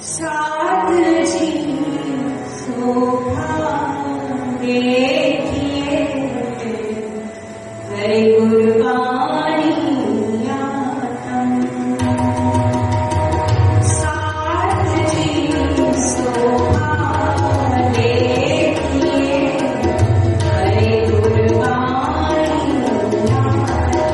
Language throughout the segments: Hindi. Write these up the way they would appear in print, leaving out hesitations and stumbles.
साथ जी शोभा देखिए, हरे कुर्बानी आतम। साथ जी शोभा देखिए, हरे कुर्बानी आतम।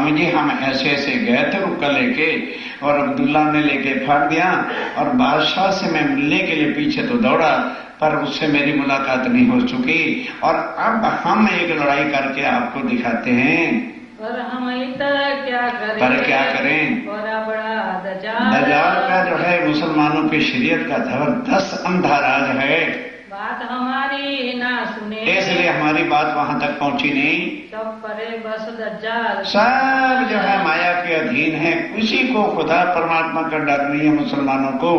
स्वामी जी हम ऐसे ऐसे गए थे रुक्का लेके, और अब्दुल्ला ने लेके फाड़ दिया, और बादशाह से मैं मिलने के लिए पीछे तो दौड़ा, पर उससे मेरी मुलाकात नहीं हो चुकी, और अब हम एक लड़ाई करके आपको दिखाते हैं। पर हम इतना क्या करें, पर क्या करें। बड़ा दजाल का जो है मुसलमानों की शरीयत का जबरदस्त अंधा राज है। बात हमारी ना सुने, इसलिए हमारी बात वहां तक पहुंची नहीं। सब परे बस दज्जाल, सब जो है माया के अधीन है, किसी को खुदा परमात्मा का डर नहीं है मुसलमानों को।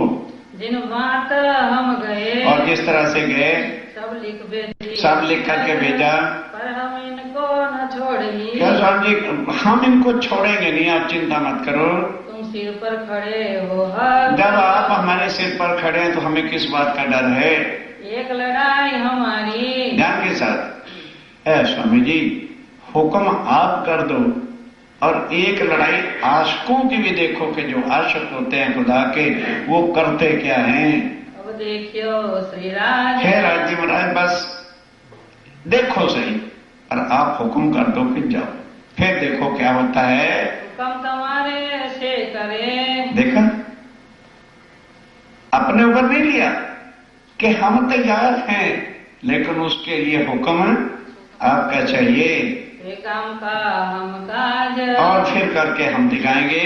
जिन बात हम गए और जिस तरह से गए सब लिख भेजी, सब लिख करके भेजा। पर हम इनको न छोड़ी, क्या स्वामी जी हम इनको छोड़ेंगे नहीं, आप चिंता मत करो। तुम सिर पर खड़े हो हर, जब आप हमारे सिर पर खड़े हैं तो हमें किस बात का डर है। एक लड़ाई हमारी ध्यान के साथ। स्वामी जी हुक्म आप कर दो, और एक लड़ाई आशिकों की भी देखो कि जो आशिक होते हैं खुदा के वो करते क्या हैं। अब देखियो श्रीराज, है राज्य महाराज बस देखो सही, और आप हुक्म कर दो कि जाओ, फिर देखो क्या होता है। हुक्म तुम्हारे से करे, देखा अपने ऊपर नहीं लिया कि हम तैयार हैं, लेकिन उसके लिए हुक्म आपका चाहिए, काम का हम काज, और फिर करके हम दिखाएंगे।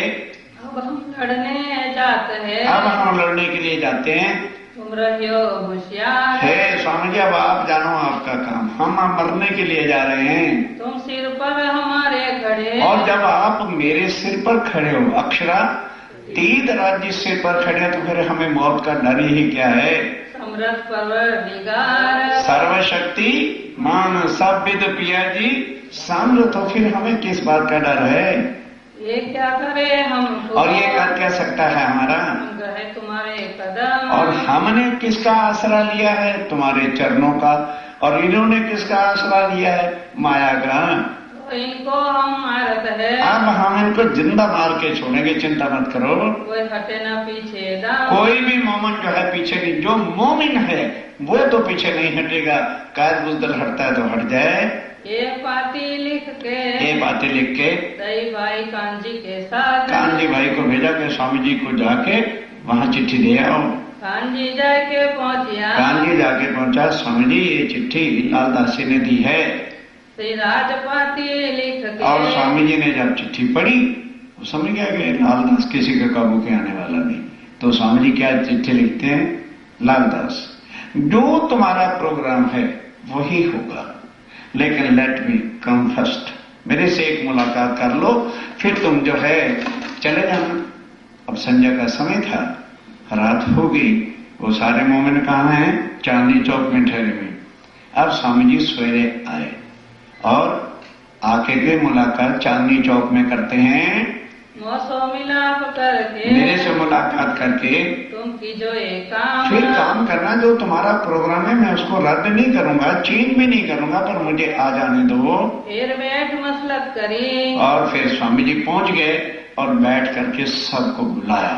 अब हम लड़ने जाते हैं, अब हम लड़ने के लिए जाते हैं। तुम रहियो होशियार, हे स्वामी जी अब आप जानो आपका काम, हम मरने के लिए जा रहे हैं। तुम सिर पर हमारे खड़े, और जब आप मेरे सिर पर खड़े हो, अक्षरा तीर राज्य सिर पर खड़े हैं, तो फिर हमें मौत का डर ही क्या है। समृद्ध परवरदिगार, सर्वशक्ति मान सब विद पिया जी साम्र, तो फिर हमें किस बात का डर है। ये क्या करे हम, और ये कर क्या सकता है हमारा। हम गए तुम्हारे कदम, और हमने किसका आसरा लिया है, तुम्हारे चरणों का, और इन्होंने किसका आसरा लिया है, माया का। तो इनको हम मारत है, अब हम इनको जिंदा मार के छोड़ेंगे, चिंता मत करो। कोई हटे ना पीछे दाम, कोई भी मोमिन जो है पीछे नहीं, जो मोमिन है वो तो पीछे नहीं हटेगा। कायद बुजदल हटता है तो हट जाए। ये पाती लिख के, ये बातें लिख के दई भाई कांजी के साथ, कांजी भाई को भेजा कि स्वामी जी को जाके वहां चिट्ठी दे आओ। कांजी जाके पहुंचिया, कांजी जाके पहुंचा, स्वामी जी ये चिट्ठी लालदासी ने दी है। श्री राजपाती लिख के, और स्वामी जी ने जब चिट्ठी पढ़ी वो समझ गया कि लालदास किसी के काबू के आने वाला नहीं। तो स्वामी जी क्या चिट्ठी लिखते हैं, लालदास जो तुम्हारा प्रोग्राम है वही होगा, लेकिन लेट मी कम फर्स्ट, मेरे से एक मुलाकात कर लो, फिर तुम जो है चले जाना। अब संध्या का समय था, रात हो गई, वो सारे मोमिन कहाँ हैं, चांदनी चौक में ठहरे हुए। अब स्वामी जी सवेरे आए और आके के मुलाकात चांदनी चौक में करते हैं। मौसम मिलाप करके मेरे से मुलाकात करके तुम की जो एक काम, फिर काम करना, जो तुम्हारा प्रोग्राम है मैं उसको रद्द नहीं करूंगा, चेंज भी नहीं करूंगा, पर मुझे आ जाने दो। फिर बैठ मसलत करी, और फिर स्वामी जी पहुंच गए और बैठ करके सबको बुलाया,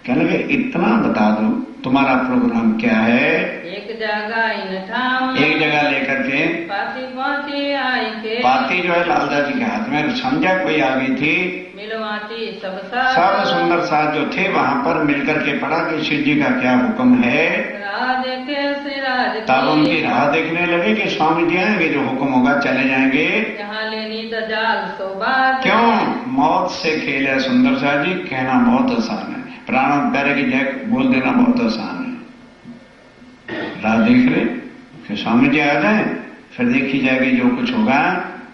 कहने लगे इतना बता दो तुम्हारा प्रोग्राम क्या है। एक जगह इन ठाम, एक जगह लेकर के पाती पहुंची आई के, पाती जो है लालदास जी के हाथ में, समझा कोई आ गई थी। मिलवाती सब सब सुंदर साथ जो थे वहां पर मिलकर के पढ़ा कि शिव जी का क्या हुक्म है। राज के सिराज, तब उनकी राह देखने लगे कि स्वामी जी आएंगे, जो हुक्म होगा चले जाएंगे। यहाँ लेनी दजाल सोबाद, क्यों मौत से खेल है सुंदर सा जी, कहना बहुत आसान है, प्राण प्यारे की जय बोल देना बहुत आसान है। राह देख रहे फिर स्वामी जी आ जाए, फिर देखी जाएगी जो कुछ होगा।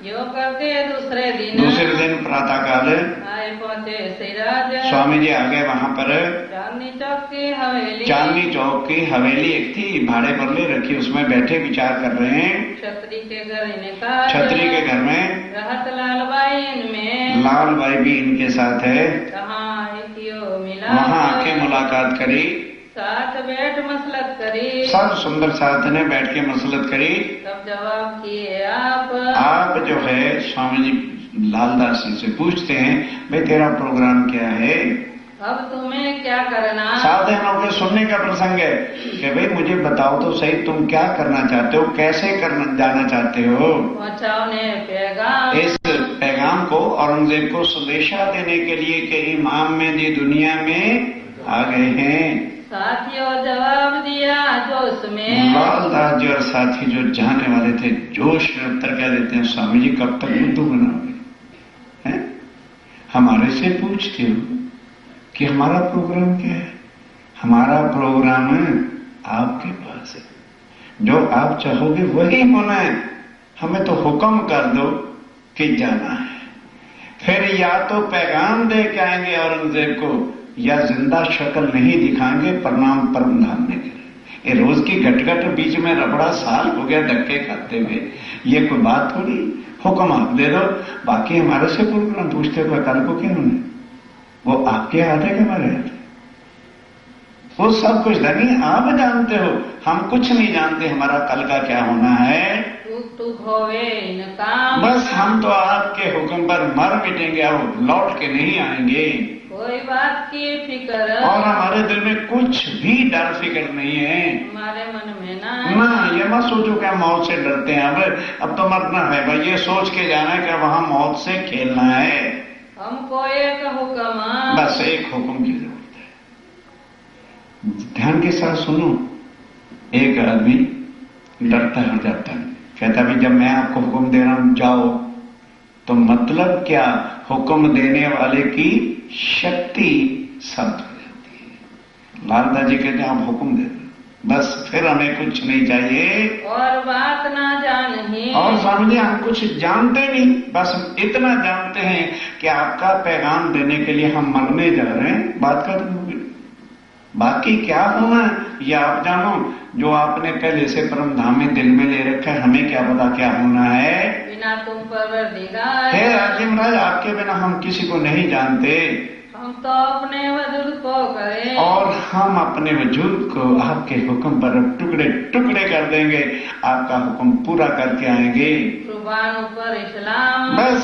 यो करते दूसरे दिन प्रातः काल आए पहुंचे सिराज, स्वामी जी आ गए वहां पर। चांदनी चौक की हवेली, चांदनी चौक की हवेली एक थी, भाड़े पर ले रखी, उसमें बैठे विचार कर रहे हैं। छतरी के घर इनका, छतरी के घर में रहत लालबाई इनमें, लाल बाई भी इनके साथ है। कहाँ कियो मिला, वहां आके मुलाकात करी, साथ बैठ मसलत करी, सब सुंदर साथ ने बैठ के मसलत करी। तब जवाब किए आप जो है स्वामी जी लालदास जी से पूछते हैं भाई तेरा प्रोग्राम क्या है। अब तुम्हें क्या करना, सावधान होकर सुनने का प्रसंग है कि भाई मुझे बताओ तो सही तुम क्या करना चाहते हो, कैसे करना जाना चाहते हो। पहुंचाओ ने पैगाम, इस पैगाम पैगाम को औरंगजेब को संदेशा देने के लिए कि इमाम मेहदी दुनिया में आ गए हैं। साथियों जवाब दिया जोश में। लालदास जी और साथी जो जाने वाले थे जोश में उत्तर क्या देते हैं, स्वामी जी कब तक बुद्धू बनाओगे? हमारे से पूछते हो कि हमारा प्रोग्राम क्या है? हमारा प्रोग्राम है आपके पास है, जो आप चाहोगे वही होना है। हमें तो हुक्म कर दो कि जाना है, फिर या तो पैगाम दे के आएंगे औरंगजेब को या जिंदा शक्ल नहीं दिखाएंगे प्रणाम परम धामने के लिए। ये रोज की घटघट बीच में रबड़ा साल हो गया धक्के खाते हुए, ये कोई बात थोड़ी। हुक्म आप दे दो, बाकी हमारे से प्रोग्राम पूछते हुए कल को क्यों नहीं? वो आपके हाथ है कि हमारे हाथ है? वो सब कुछ धनी आप जानते हो, हम कुछ नहीं जानते हमारा कल का क्या होना है। टूक होवे इन काम। बस हम तो आपके हुक्म पर मर मिटेंगे और लौट के नहीं आएंगे। कोई बात की फिक्र और हमारे दिल में कुछ भी डर फिक्र नहीं है। हमारे मन में ना ये मत सोचो कि हम मौत से डरते हैं, अब तो मरना है भाई, ये सोच के जाना है कि वहां मौत से खेलना है। हमको एक हुक्म, बस एक हुक्म की जरूरत है। ध्यान के साथ सुनो। एक आदमी डरता है, जाता है, कहता भी जब मैं आपको हुक्म दे रहा हूं जाओ, तो मतलब क्या? हुक्म देने वाले की शक्ति समाप्त हो जाती है। लालदास जी कहते हैं आप हुक्म दे दो, बस फिर हमें कुछ नहीं चाहिए और बात ना जानी। और स्वामी जी हम कुछ जानते नहीं, बस इतना जानते हैं कि आपका पैगाम देने के लिए हम मरने जा रहे हैं, बात कर दोगे। बाकी क्या होना है ये आप जानो, जो आपने पहले से परम धाम में दिल में ले रखा है, हमें क्या पता क्या होना है। बिना तुम परवरदिगार हे राजी महाराज, आपके बिना हम किसी को नहीं जानते। हम तो अपने वजूद को करें और हम अपने वजूद को आपके हुक्म पर टुकड़े टुकड़े कर देंगे, आपका हुक्म पूरा करके आएंगे। कुर्बान पर इस्लाम, बस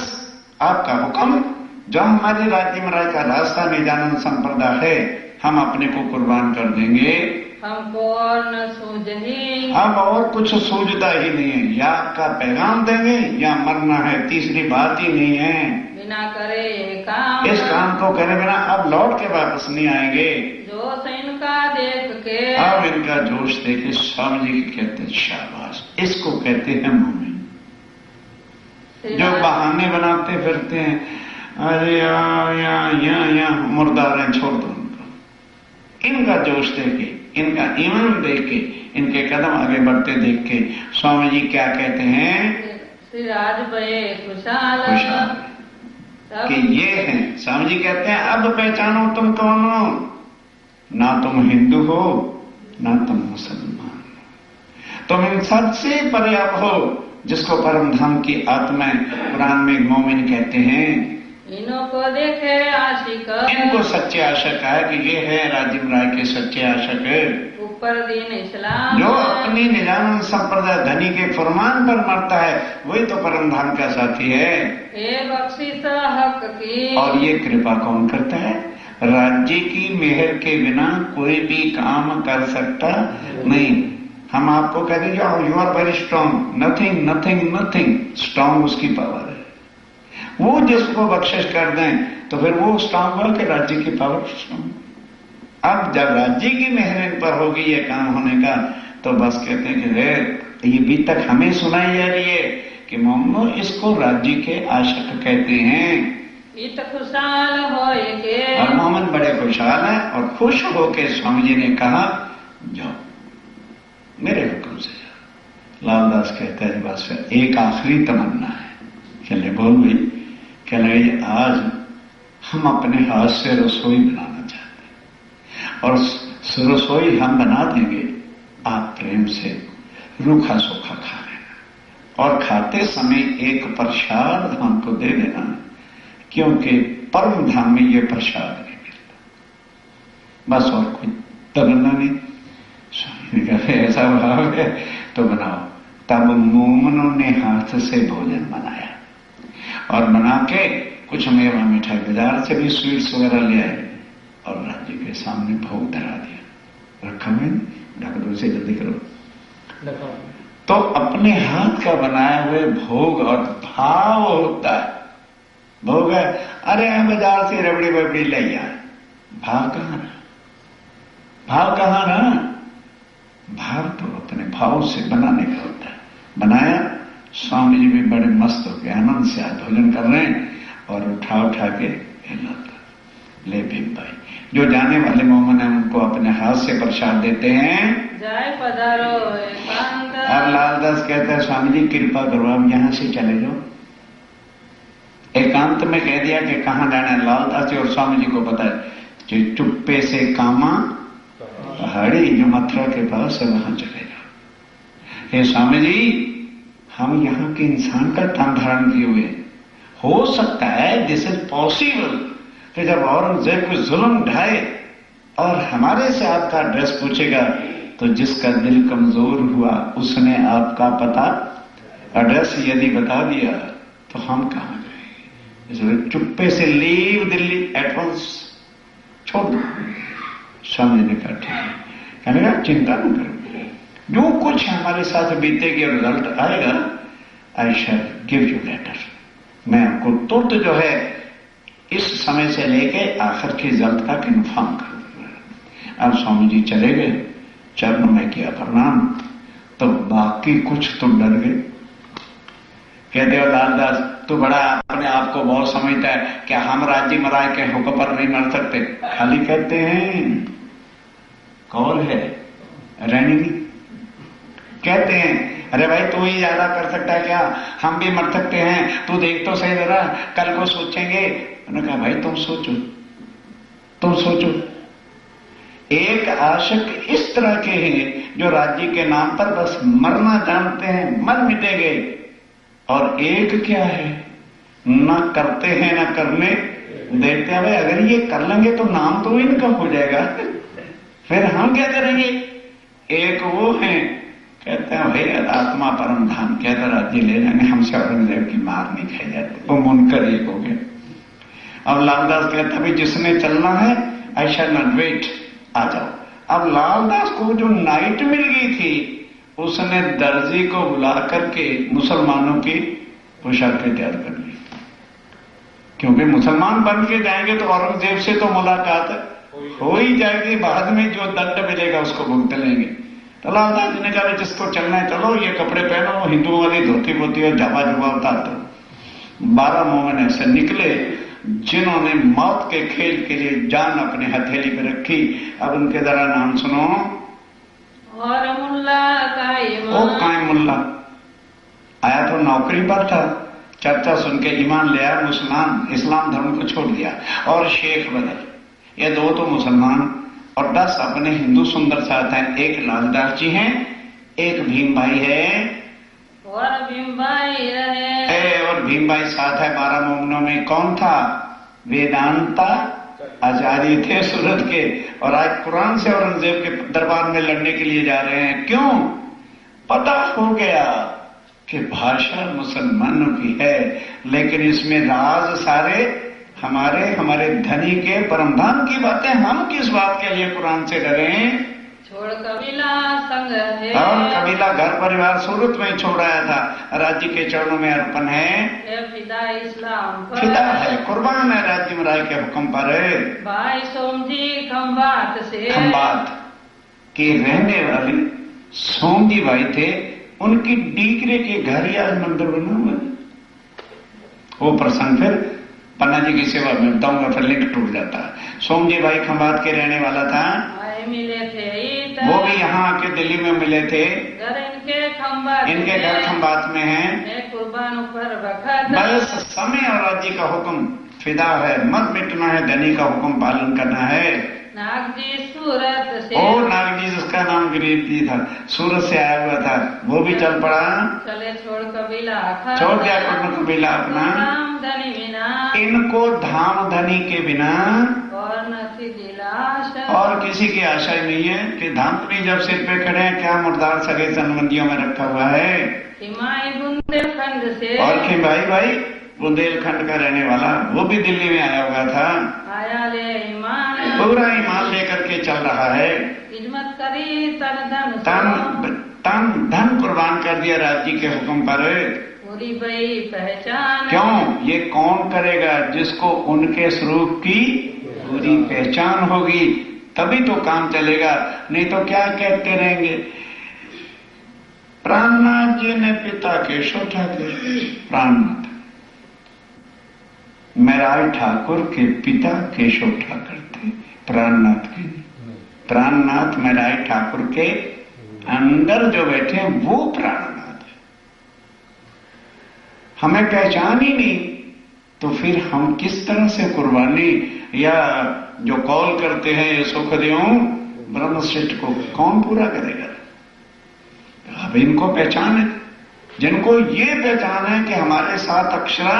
आपका हुक्म, जो हमारे राज्य महाराज का रास्ता निजानंद संप्रदाय है, हम अपने को कुर्बान कर देंगे। हमको और न सूझही, हम और कुछ सूझता ही नहीं है, या आपका पैगाम देंगे या मरना है, तीसरी बात ही नहीं है। बिना करे ये काम, इस काम को करे बिना अब लौट के वापस नहीं आएंगे। जोश इनका देख के, अब इनका जोश देखे स्वामी जी कहते हैं शाबाश, इसको कहते हैं मोमिन। जो बहाने बनाते फिरते हैं, अरे या मुर्दार हैं, छोड़ दो उनको। इनका जोश देखे, इनका ईमान देख के, इनके कदम आगे बढ़ते देख के स्वामी जी क्या कहते हैं, सिराज बड़े खुशहाल कि ये हैं। स्वामी जी कहते हैं अब पहचानो तुम कौन हो, ना तुम हिंदू हो ना तुम मुसलमान हो, तुम इन सबसे परे अब हो जिसको परम धाम की आत्मा कुरान में मोमिन कहते हैं। इन्हों को देखे आशिक, इनको सच्चे आशिक है कि ये है राजीव राय के सच्चे आशिक, ऊपर दीन इस्लाम, जो अपनी निजानंद संप्रदाय धनी के फरमान पर मरता है वही तो परम धाम का साथी है। ये बख्शिश हक की, और ये कृपा कौन करता है? राज्य की मेहर के बिना कोई भी काम कर सकता नहीं। हम आपको कह देंगे you are very strong, nothing nothing nothing, strong उसकी पावर है। वो जिसको बख्शिश कर दें तो फिर वो स्ट्रांग हुआ कि राज्य की पावर स्ट्रांग। अब जब राज्य की मेहर पर होगी ये काम होने का, तो बस कहते हैं कि ये भी तक हमें सुनाई जा रही है कि मोहम्मद इसको राज्य के आशिक कहते हैं। इत खुशहाल होए के, और मोहम्मद बड़े खुशहाल हैं और खुश होके स्वामी जी ने कहा जाओ मेरे हुक्म से जाओ। लालदास कहता है बस एक आखिरी तमन्ना है। चले बोल भाई, कह रहे आज हम अपने हाथ से रसोई बनाना चाहते हैं और रसोई हम बना देंगे, आप प्रेम से रूखा सूखा खा लेना और खाते समय एक प्रसाद हमको दे देना, क्योंकि परम धाम में ये प्रसाद नहीं मिलता। बस और कोई तमन्ना नहीं। स्वामी ने कहा ऐसा भाव है तो बनाओ। तब मोमनों ने हाथ से भोजन बनाया और बना के कुछ मेवा मिठाई बाजार से भी स्वीट्स वगैरह ले आए और राज्य के सामने भोग धरा दिया। रखा हुए ढक दो से जल्दी करो। तो अपने हाथ का बनाए हुए भोग और भाव होता है भोग है, अरे बाजार से रबड़ी बबड़ी ले आए, भाव कहाँ रहा? भाव कहाँ रहा? भाव तो अपने भाव से बनाने का होता है। बनाया, स्वामी जी भी बड़े मस्त होके आनंद से आज भोजन कर रहे हैं और उठा के ले भीम भाई, जो जाने वाले मोमन है उनको अपने हाथ से प्रसाद देते हैं। जय पधारो एकांत। अब लालदास कहते हैं स्वामी जी कृपा करो, अब यहां से चले जाओ। एकांत में कह दिया कि कहां जाना है। लालदास जी और स्वामी जी को पता है, चुप्पे से कामा पहाड़ी जो मथुरा के पास है वहां चले जाओ। हे स्वामी जी, हम यहाँ के इंसान का तन धारण किए हुए, हो सकता है दिस इज पॉसिबल कि जब औरंगजेब को जुल्म ढाए और हमारे से आपका एड्रेस पूछेगा तो जिसका दिल कमजोर हुआ उसने आपका पता एड्रेस यदि बता दिया तो हम कहां जाएंगे? इसलिए चुप्पे से लीव दिल्ली एट वंस, छोड़ दो। स्वामी ने कहा ठीक है। कहने का चिंता न करो, जो कुछ हमारे साथ बीतेगी और रिजल्ट आएगा, आई शैल गिव यू लेटर। मैं आपको तुरंत जो है इस समय से लेके आखिर की रिजल्ट तक इन्फॉर्म करूंगा। अब स्वामी जी चले गए, चरण में किया प्रणाम, तो बाकी कुछ तो डर गए। कहते हो लालदास तू बड़ा अपने आप को बहुत समझता है, क्या हम राज्य महाराज के हुक्म पर नहीं मर सकते? खाली कहते हैं। कौन है? रैनी कहते हैं अरे भाई तू ही ज्यादा कर सकता है क्या, हम भी मर सकते हैं, तू देख तो सही जरा, कल को सोचेंगे। उन्होंने कहा भाई तुम सोचो, तुम सोचो। एक आशिक इस तरह के हैं जो राज्य के नाम पर बस मरना जानते हैं, मर मिटेंगे। और एक क्या है, न करते हैं न करने देते हैं। भाई अगर ये कर लेंगे तो नाम तो इनका हो जाएगा, फिर हम क्या करेंगे? एक वो है कहते हैं भाई आत्मा परम धाम, कहते राज्य ले जाएंगे, हमसे औरंगजेब की मार नहीं खाई जाती। वो मुनकर एक हो गए। अब लालदास कहता भाई जिसने चलना है आई शैल नॉट वेट, आ जाओ। अब लालदास को जो नाइट मिल गई थी उसने दर्जी को बुला करके मुसलमानों की पोशाकें तैयार कर ली, क्योंकि मुसलमान बन के जाएंगे तो औरंगजेब से तो मुलाकात हो ही जाएगी, बाद में जो दंड मिलेगा उसको भुगत लेंगे। तो लालदास जी ने कहा जिसको चलना है चलो, ये कपड़े पहनो, हिंदुओं वाली धोती पोती और जाबा जुबा उतार दो। 12 मोमिन ऐसे निकले जिन्होंने मौत के खेल के लिए जान अपने हथेली पे रखी। अब उनके जरा नाम सुनो। और मुल्ला कायम। ओ कायम मुल्ला आया तो नौकरी पर था, चर्चा सुन के ईमान ले आया, मुसलमान इस्लाम धर्म को छोड़ दिया। और शेख बदल, ये 2 तो मुसलमान और 10 अपने हिंदू सुंदर साथ हैं। एक लालदास जी हैं, एक भीम भाई है और भीम भाई रहे। और भीम भाई साथ है। 12 मोमिनों में कौन था? वेदांता आचार्य थे सूरत के, और आज कुरान से औरंगजेब के दरबार में लड़ने के लिए जा रहे हैं। क्यों? पता हो गया कि भाषा मुसलमानों की है, लेकिन इसमें राज सारे हमारे धनी के परमधाम की बातें। हम किस बात के लिए कुरान से डरे? छोड़ कबीला संग है। और कबीला घर परिवार सूरत में छोड़ आया था, राज्य के चरणों में अर्पण है, फिदा इस्लाम पर। फिदा है, कुर्बान है राज्य महाराज के हुक्म पर। भाई सोमजी खंबात से, खंबात के रहने वाले सोमजी भाई थे, उनकी डीगरे के घर ही आज मंदिर बना हुआ है। वो प्रसंग फिर पन्ना जी की सेवा में बताऊंगा, फिर लिंक टूट जाता है। सोमजी भाई खंबात के रहने वाला था, मिले थे वो भी यहाँ आके दिल्ली में मिले थे। घर इनके खंबात, इनके घर खंबात में है। कुर्बान पर वक्त बस समय और राज्य का हुक्म फिदा है, मत मिटना है, धनी का हुक्म पालन करना है। नागजी सूरत से, ओ नागजी जिसका नाम गरीब जी था, सूरत से आया हुआ था, वो भी चल पड़ा। चले छोड़ कबीला, छोड़ दिया कबीला अपना, धाम धनी बिना, इनको धाम धनी के बिना और नथी दिलाश, और किसी की आशा ही नहीं है कि धाम धनी जब सिर पे खड़े हैं, क्या मुर्दार सगे संबंधियों में रखा हुआ है। हिमाई बुंदेलखंड से, और कि भाई बुंदेलखंड का रहने वाला, वो भी दिल्ली में आया हुआ था, आया ले ईमान, पूरा ईमान लेकर के चल रहा है। खिदमत करी तन धन तन धन कुर्बान कर दिया राज्य के हुक्म पर। पूरी भई पहचान। क्यों? ये कौन करेगा? जिसको उनके स्वरूप की पूरी पहचान होगी, तभी तो काम चलेगा, नहीं तो क्या कहते रहेंगे। प्राणनाथ जी ने पिता केशव ठाकुर, प्राणनाथ महराज ठाकुर के पिता केशव ठाकुर थे, प्राणनाथ के। प्राणनाथ महराज ठाकुर के अंदर जो बैठे हैं वो प्राणनाथ है। हमें पहचान ही नहीं तो फिर हम किस तरह से कुर्बानी, या जो कॉल करते हैं ये सुख देऊं ब्रह्मश्रेष्ठ को कौन पूरा करेगा? अब इनको पहचान है, जिनको ये पहचान है कि हमारे साथ अक्षरा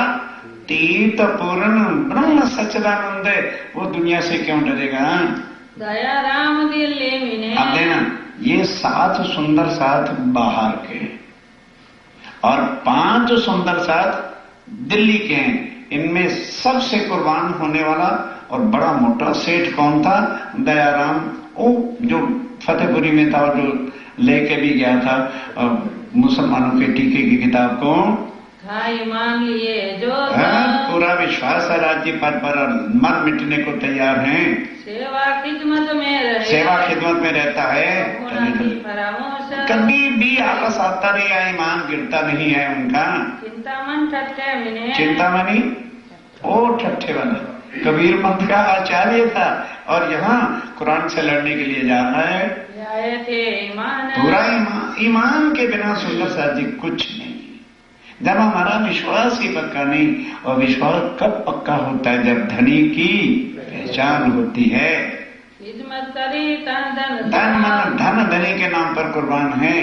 तीर्थ पूर्ण ब्रह्म सच्चिदानंद है, वो दुनिया से क्यों डरेगा? दया राम दिल्ली मिने। अब देना, ये 7 सुंदर साथ बाहर के और 5 सुंदर साथ दिल्ली के हैं। इनमें सबसे कुर्बान होने वाला और बड़ा मोटा सेठ कौन था? दयाराम, वो जो फतेहपुरी में था और जो लेके भी गया था मुसलमानों के टीके की किताब को। खाई मान लिए जो पूरा विश्वास है राज्य पद पर और मर मिटने को तैयार हैं। सेवा खिदमत में रहे, सेवा खिदमत में रहता है। कभी भी आलस आता नहीं है, ईमान गिरता नहीं है उनका। चिंतामन ठट्ठे मिने। चिंतामणि ओ ठट्ठे वाला कबीर पंथ का आचार्य था और यहाँ कुरान से लड़ने के लिए जा रहा है। आए थे ईमान, पूरा ईमान के बिना सुंदर साथी कुछ नहीं। जब हमारा विश्वास ही पक्का नहीं, और विश्वास कब पक्का होता है? जब धनी की पहचान होती है। खिदमत करी धन मन धन धनी के नाम पर कुर्बान है,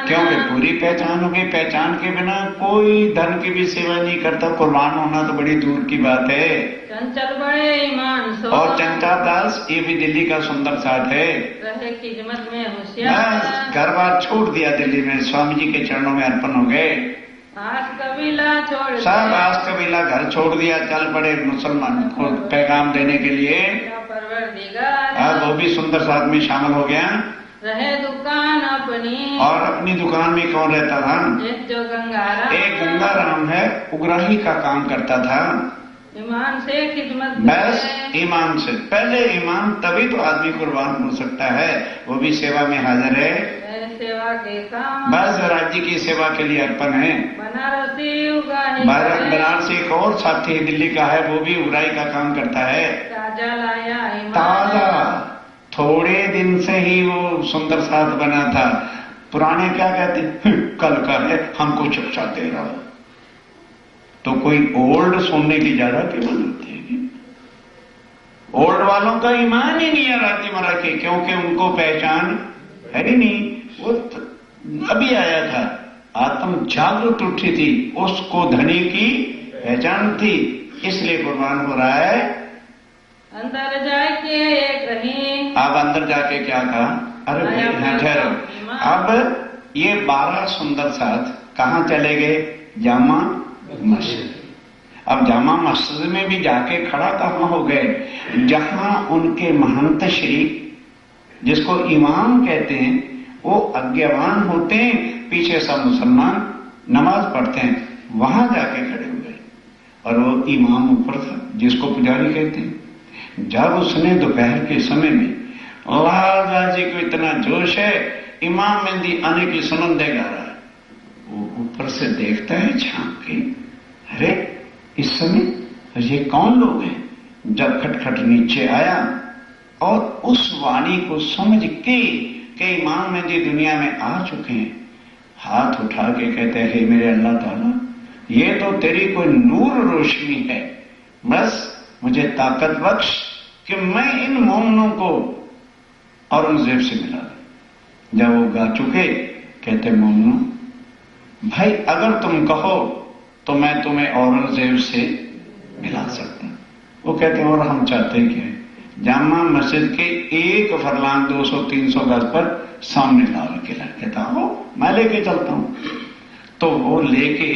क्योंकि पूरी पहचान होगी। पहचान के बिना कोई धन की भी सेवा नहीं करता, कुर्बान होना तो बड़ी दूर की बात है। चंचल बड़े ईमान और चंचा दास ये भी दिल्ली का सुंदर साथ है, रहे खिदमत में होशियार। घर बार छोड़ दिया दिल्ली में, स्वामी जी के चरणों में अर्पण हो गए। आस कबीला छोड़ सब आस कबीला घर छोड़ दिया, चल पड़े मुसलमान को पैगाम देने के लिए। परवरदिगार वो भी सुंदर साथ में शामिल हो गया। रहे दुकान अपनी, और अपनी दुकान में कौन रहता था? जो गंगाराम। एक गंगाराम है, उग्राही का काम करता था। ईमान से खिदमत, बस ईमान से, पहले ईमान, तभी तो आदमी कुर्बान हो सकता है। वो भी सेवा में हाजिर है, सेवा के काम, बस राज्य की सेवा के लिए अर्पण है। बनारसी उगाही, बनारसी एक और साथी दिल्ली का है, वो भी उगाही का काम करता है। ताजा लाया ताजा, थोड़े दिन से ही वो सुंदर साथ बना था। पुराने क्या कहते, कल का है, हमको शिक्षा दे रहा हो। तो कोई ओल्ड सुनने की ज्यादा केवल होती है। ओल्ड वालों का ईमान ही नहीं है राज्य मरा के, क्योंकि उनको पहचान है ही नहीं। वो अभी आया था, आत्म जागृत उठी थी, उसको धनी की पहचान थी, इसलिए कुर्बान हो रहा है। अंदर जाके कहीं, अब अंदर जाके क्या कहा? अरे भाई ठहरो, अब ये 12 सुंदर साथ कहाँ चले गए? जामा मस्जिद। अब जामा मस्जिद में भी जाके खड़ा कहाँ हो गए? जहां उनके महंत श्री, जिसको इमाम कहते हैं, वो अज्ञावान होते हैं, पीछे सब मुसलमान नमाज पढ़ते हैं, वहां जाके खड़े हुए। और वो इमाम ऊपर था, जिसको पुजारी कहते हैं। जब उसने दोपहर के समय में लाल जी को इतना जोश है, इमाम मेहंदी आने की सुनंदे गा रहा है, वो ऊपर से देखता है झांक के, अरे इस समय ये कौन लोग हैं? जब खटखट नीचे आया और उस वाणी को समझ के कि इमाम मेहंदी दुनिया में आ चुके हैं, हाथ उठा के कहते हैं, हे मेरे अल्लाह ताला, ये तो तेरी कोई नूर रोशनी है, बस मुझे ताकत बख्श कि मैं इन मोमनों को औरंगजेब से मिला दूं। जब वो गा चुके, कहते मोमनों, भाई अगर तुम कहो तो मैं तुम्हें औरंगजेब से मिला सकता हूं। वो कहते हैं, और हम चाहते क्या है? जामा मस्जिद के एक फरलांग 200-300 गज पर सामने लाल किला। कहता हो मैं लेके चलता हूं। तो वो लेके,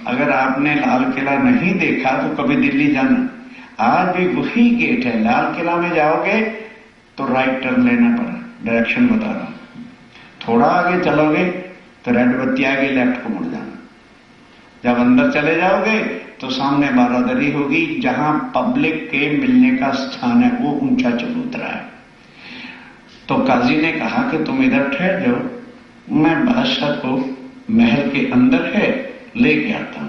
अगर आपने लाल किला नहीं देखा तो कभी दिल्ली जाना, आज भी वही गेट है। लाल किला में जाओगे तो राइट टर्न लेना पड़ा, डायरेक्शन बता रहा हूं। थोड़ा आगे चलोगे तो रेड बत्ती आगे, लेफ्ट को मुड़ जाना। जब अंदर चले जाओगे तो सामने बारादरी होगी, जहां पब्लिक के मिलने का स्थान है वो ऊंचा चबूतरा है। तो काजी ने कहा कि तुम इधर ठहर जाओ, मैं बादशाह को महल के अंदर है लेके आता हूं।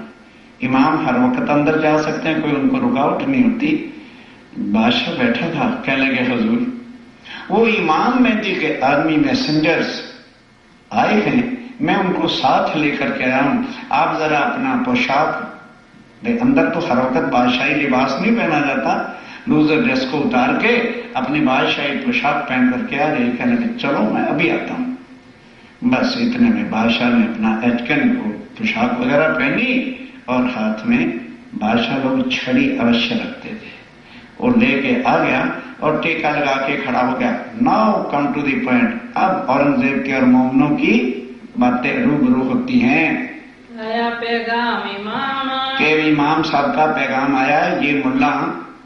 इमाम हर वक्त अंदर जा सकते हैं, कोई उनको रुकावट नहीं होती। बादशाह बैठा था, कहने लगे हुजूर वो इमाम मेहदी के आर्मी मैसेंजर्स आए हैं, मैं उनको साथ लेकर के आया हूं, आप जरा अपना पोशाक, अंदर तो हर वक्त बादशाही लिबास नहीं पहना जाता, लूजर ड्रेस को उतार के अपनी बादशाही पोशाक पहन करके आ गए। कहने लगे चलो मैं अभी आता हूं। बस इतने में बादशाह ने अपना एचकन को पोशाक वगैरह पहनी और हाथ में, बादशाह लोग छड़ी अवश्य रखते थे, और लेके आ गया और टीका लगा के खड़ा हो गया। Now come to the point, अब औरंगजेब के और मोमनों की बातें रूबरू होती हैं। आया पैगाम इमाम के इमाम साहब का पैगाम आया। ये मुल्ला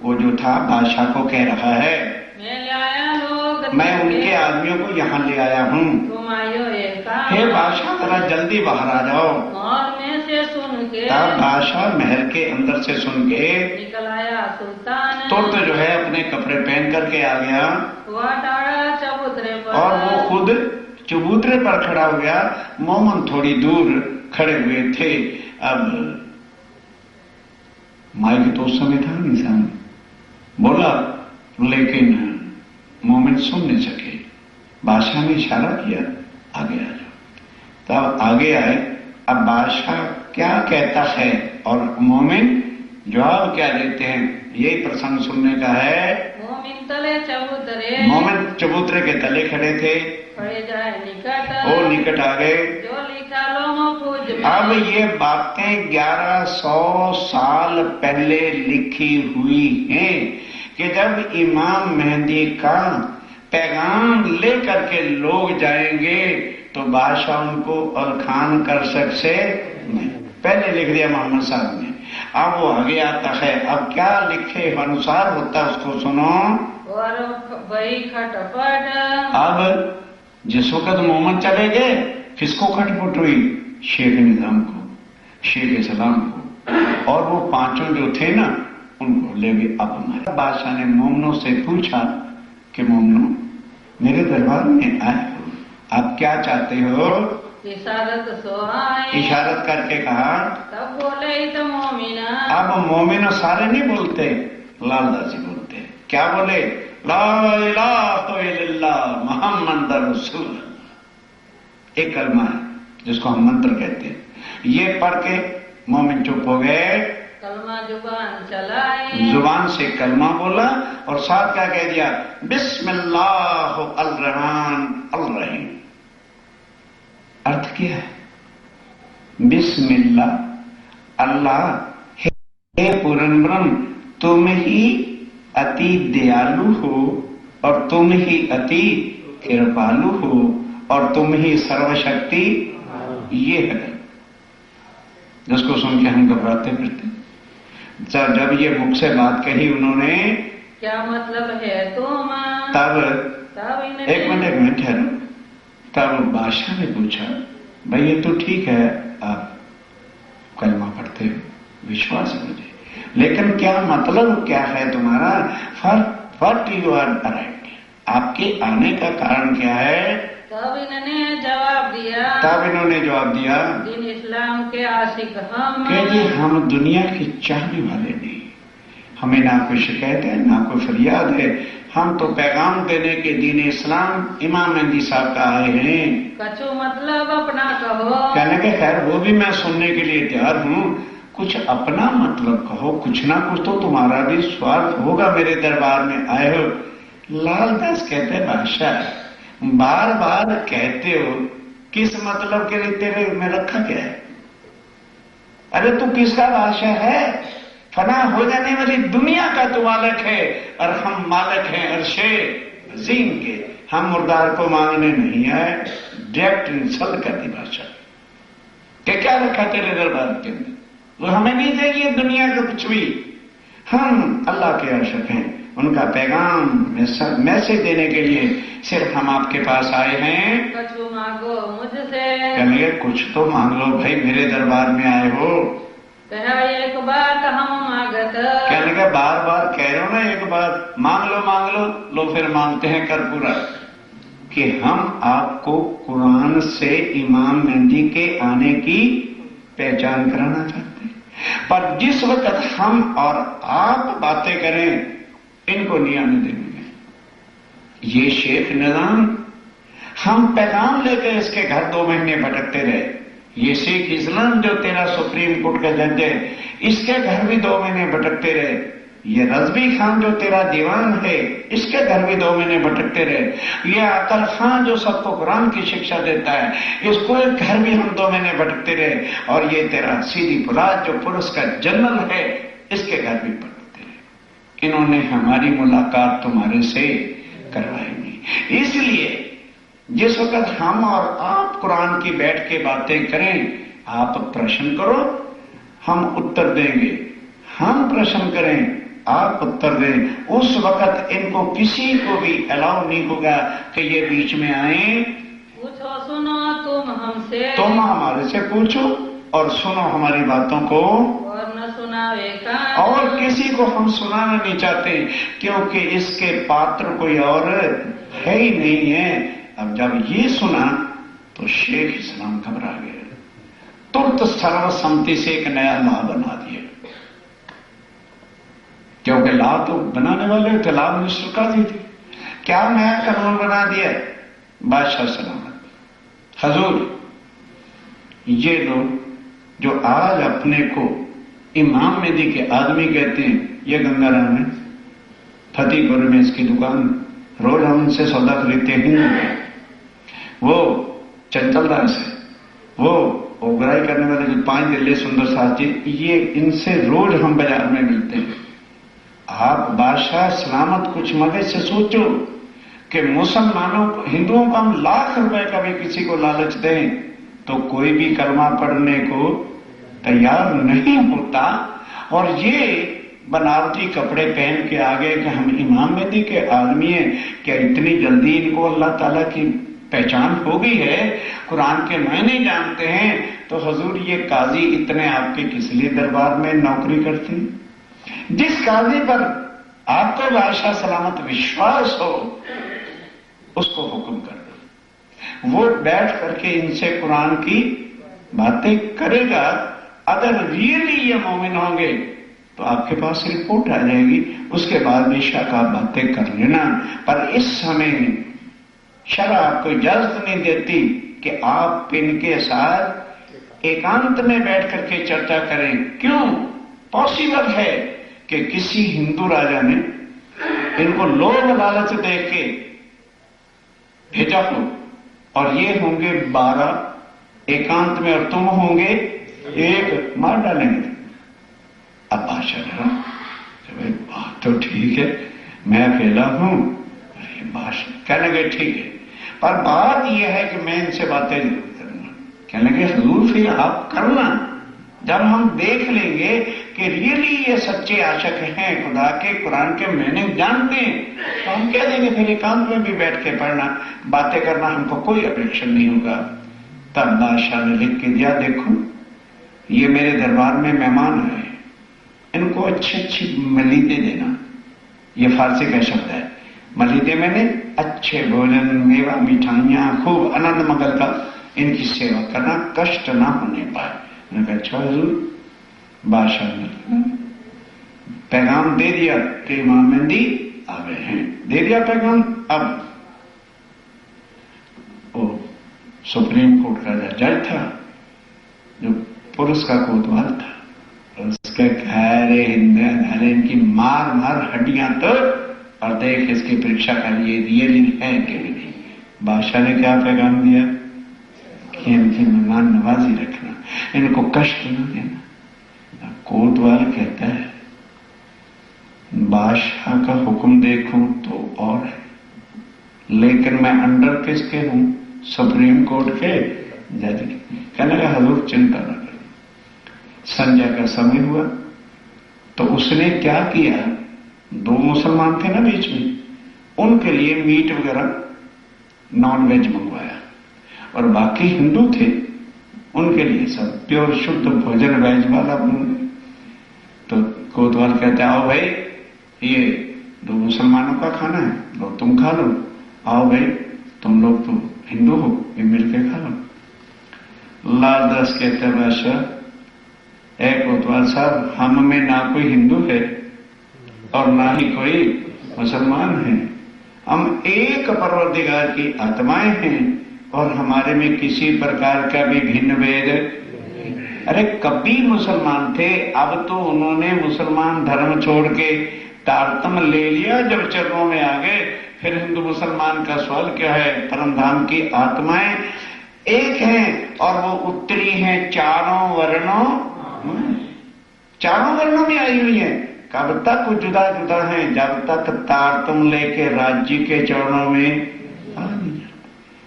वो जो था बादशाह को कह रहा है मैं ले आया लोग, मैं उनके आदमियों को यहाँ ले आया हूँ, तुम आयो एक हे बादशाह जरा जल्दी बाहर आ जाओ। और में से सुन के तब बादशाह महल के अंदर से सुन के निकल आया सुल्तान, तुरंत जो है अपने कपड़े पहन करके आ गया हुआ टाड़ा चबूतरे पर, और वो खुद चबूतरे पर खड़ा हो गया। मोमन थोड़ी दूर खड़े हुए थे। अब माइक तो उस समय था नहीं सामने, बोला लेकिन मोमिन सुन नहीं सके। बादशाह ने इशारा किया आगे आ जाओ। तब आगे आए। अब बादशाह क्या कहता है और मोमिन जवाब क्या देते हैं, यही प्रसंग सुनने का है। मोमिन तले चबूतरे, मोमिन चबूतरे के तले खड़े थे, खड़े जाए निकट, वो निकट आ गए। जो लिखा लो मफूज में, अब ये बातें 1100 साल पहले लिखी हुई हैं कि जब इमाम मेहदी का पैगाम लेकर के लोग जाएंगे तो बादशाह उनको अलखान कर सकते नहीं। पहले लिख दिया मोहम्मद साहब ने। अब वो आगे आता है, अब क्या लिखे अनुसार होता है उसको सुनो। और वही खटपट, अब जिस वक्त मोहम्मद चले गए किसको खटपट हुई, शेख निजाम को, शेख इस्लाम को, और वो पांचों जो थे ना उनको ले गए। अब हमारे बादशाह ने मोमनों से पूछा कि मोमनों मेरे दरबार में आए हो, आप क्या चाहते हो। इशारत सो आए, इशारत करके कहा। तब बोले तो मोमिना, अब मोमिन सारे नहीं बोलते, लालदासी बोलते। क्या बोले, ला इलाहा इल्लल्लाह मुहम्मद रसूलुल्लाह। एक कलमा है जिसको हम मंत्र कहते हैं। ये पढ़ के मोमिन चुप हो गए, कलमा जुबान चलाए, जुबान से कलमा बोला और साथ क्या कह दिया, बिस्मिल्लाह अल रहमान अल रहीम। अर्थ क्या है, बिस्मिल्लाह अल्लाह हे पूर्ण ब्रह्म तुम ही अति दयालु हो और तुम ही अति कृपालु हो और तुम ही सर्वशक्ति। ये है जिसको सुन के हम घबराते फिरते। जब ये मुख से बात कही उन्होंने, क्या मतलब है तुम, तब इन्हें एक मिनट ठहरो। तब बादशाह ने पूछा, भाई ये तो ठीक है आप कलमा पढ़ते हो, विश्वास है मुझे, लेकिन क्या मतलब क्या है तुम्हारा, व्हाट यू आर अराइव्ड, आपके आने का कारण क्या है। तब इन्होंने जवाब दिया, दिन इस्लाम के आशिक हम, कि जी हम दुनिया के चाहने वाले नहीं, हमें ना कोई शिकायत है ना कोई फरियाद है, हम तो पैगाम देने के दीन इस्लाम इमाम मेहदी साहब का आए हैं। कछु मतलब अपना कहो, कहने के खैर वो भी मैं सुनने के लिए तैयार हूँ, कुछ अपना मतलब कहो, कुछ ना कुछ तो तुम्हारा भी स्वार्थ होगा, मेरे दरबार में आए हो। लालदास कहते बादशाह बार बार कहते हो, किस मतलब के लिए तेरे में रखा क्या है, अरे तू किसका बादशाह है, फना हो जाने वाली दुनिया का तू मालिक है और हम मालिक हैं अर्शे अजीम के, हम मुर्दार को मांगने नहीं आए। डायरेक्ट इंसल्ट कर दी बादशाह के, क्या रखा तेरे दरबार के अंदर, वो हमें नहीं चाहिए दुनिया का कुछ भी, हम अल्लाह के आशिक हैं, उनका पैगाम मैसेज देने के लिए सिर्फ हम आपके पास आए हैं। कछु मांगो मुझसे, कहने कुछ तो मांग लो भाई, मेरे दरबार में आए हो। कहा एक बात हम मांगत, कहने का बार बार कह रहे हो ना एक बात, मांग लो। लो फिर मांगते हैं कर पूरा, कि हम आपको कुरान से इमाम मेहदी के आने की पहचान कराना चाहते हैं। पर जिस वक्त हम और आप बातें करें, इनको नहीं आने देंगे। ये शेख निजाम, हम पैगाम लेकर इसके घर 2 महीने भटकते रहे। ये शेख इस्लाम जो तेरा सुप्रीम कोर्ट का जज है, इसके घर भी 2 महीने भटकते रहे। ये रजवी खान जो तेरा दीवान है, इसके घर भी 2 महीने भटकते रहे। ये अकल खान जो सबको कुरान की शिक्षा देता है, इसको एक घर भी हम 2 महीने भटकते रहे। और ये तेरा सीधी फुलाद जो पुलिस का जनरल है, इसके घर भी भटकते रहे। इन्होंने हमारी मुलाकात तुम्हारे से करवाई नहीं। इसलिए जिस वक्त हम और आप कुरान की बैठ के बातें करें, आप प्रश्न करो, हम उत्तर देंगे। हम प्रश्न करें, आप उत्तर दें। उस वक्त इनको किसी को भी अलाउ नहीं होगा कि ये बीच में आए। पूछो सुनो तुम हमसे, तुम हमारे से पूछो और सुनो हमारी बातों को, और न सुनावे कान। और किसी को हम सुनाना नहीं चाहते, क्योंकि इसके पात्र कोई और है ही नहीं है। अब जब ये सुना तो शेख इस्लाम घबरा गए, तुरंत सर्वसम्मति से एक नया ला बना दिया। क्योंकि ला तो बनाने वाले थे, ला मिनिस्टर काजी थे। क्या नया कानून बना दिया? बादशाह सलामत, हजूर, ये लोग जो आज अपने को इमाम मेहदी के आदमी कहते हैं, ये गंगाराम है, फतेहपुर में इसकी दुकान, रोज हम इनसे सौदा खरीदते हैं। वो चंचल दास है, वो उगराई करने वाले जो 5 दिल्ली सुंदर साथ जी, ये इनसे रोज हम बाजार में मिलते हैं। आप बादशाह सलामत कुछ मदद से सोचो कि मुसलमानों को, हिंदुओं को हम लाख रुपए का भी किसी को लालच दें तो कोई भी कलमा पढ़ने को तैयार नहीं होता। और ये बनावटी कपड़े पहन के आ गए कि हम इमाम मेहदी के आदमी हैं। क्या इतनी जल्दी इनको अल्लाह ताला की पहचान हो गई है, कुरान के मायने जानते हैं? तो हुजूर ये काजी इतने आपके किस लिए दरबार में नौकरी करते हैं? जिस काजी पर आपको बादशाह सलामत विश्वास हो, उसको हुक्म कर दो, वो बैठ करके इनसे कुरान की बातें करेगा। अगर रियली ये मोमिन होंगे तो आपके पास रिपोर्ट आ जाएगी, उसके बाद बेशक आप बातें कर लेना। पर इस समय शरअ आपको इजाजत नहीं देती कि आप इनके साथ एकांत में बैठ करके चर्चा करें। क्यों? पॉसिबल है कि किसी हिंदू राजा ने इनको लोभ लालच दे के भेजा हो, और ये होंगे 12 एकांत में, और तुम होंगे 1, मार डालेंगे। अब बादशाह बात तो ठीक है, मैं अकेला हूं। अरे बादशाह कहने लगे ठीक है, पर बात यह है कि मैं इनसे बातें जरूर करूंगा। कहने लगे हजूर फिर आप करना, जब हम देख लेंगे कि रियली ये सच्चे आशिक हैं खुदा के, कुरान के मैंने जानते हैं, तो हम कह देंगे फिर एकांत में भी बैठ के पढ़ना, बातें करना, हमको कोई अपेक्षा नहीं होगा। तब बादशाह ने लिख के दिया, देखो ये मेरे दरबार में मेहमान आए, इनको अच्छी अच्छी मलीदे देना। ये फारसी का शब्द है, मलीदे मैंने अच्छे भोजन, मेवा, मिठाइयां, खूब आनंद मंगल का इनकी सेवा करना, कष्ट ना होने पाए। मैंने कहा अच्छा हुजूर। बादशाह ने पैगाम दे दिया कि इमाम मेहदी आ गए हैं, दे दिया पैगाम। अब वो सुप्रीम कोर्ट का जज था, जो पुलिस का कोतवाल था, उसके खैरे हिंदे इनकी मार मार हड्डियां तो, और देख इसकी परीक्षा कर लिए रियली है कि नहीं। बादशाह ने क्या पैगाम दिया कि इनकी मेहमान नवाजी रखना, इनको कष्ट न देना। कोतवाल कहता है बादशाह का हुक्म देखूं तो और है, लेकिन मैं अंडर किसके हूं? सुप्रीम कोर्ट के जज के। कहने लगा हजूर चिंता न करें। संजय का समय हुआ तो उसने क्या किया, 2 मुसलमान थे ना बीच में, उनके लिए मीट वगैरह नॉन वेज मंगवाया, और बाकी हिंदू थे उनके लिए सब प्योर शुद्ध भोजन वेज वाला बना। तो कोतवाल कहते आओ भाई, ये 2 मुसलमानों का खाना है, लो तुम खा लो, आओ भाई तुम लोग तो हिंदू हो, ये मिलके खा लो। लालदास कहते बादशाह, कोतवाल साहब, हम में ना कोई हिंदू है और ना ही कोई मुसलमान है, हम एक परवरदिगार की आत्माएं हैं और हमारे में किसी प्रकार का भी भिन्न भेद। अरे कभी मुसलमान थे, अब तो उन्होंने मुसलमान धर्म छोड़ के तारतम ले लिया, जब चरणों में आ गए फिर हिंदू मुसलमान का सवाल क्या है। परमधाम की आत्माएं एक हैं और वो उत्तरी हैं चारों वर्णों में आई हुई है। कब तक जुदा जुदा हैं? जब तक तारतम लेके राज्य के चरणों में।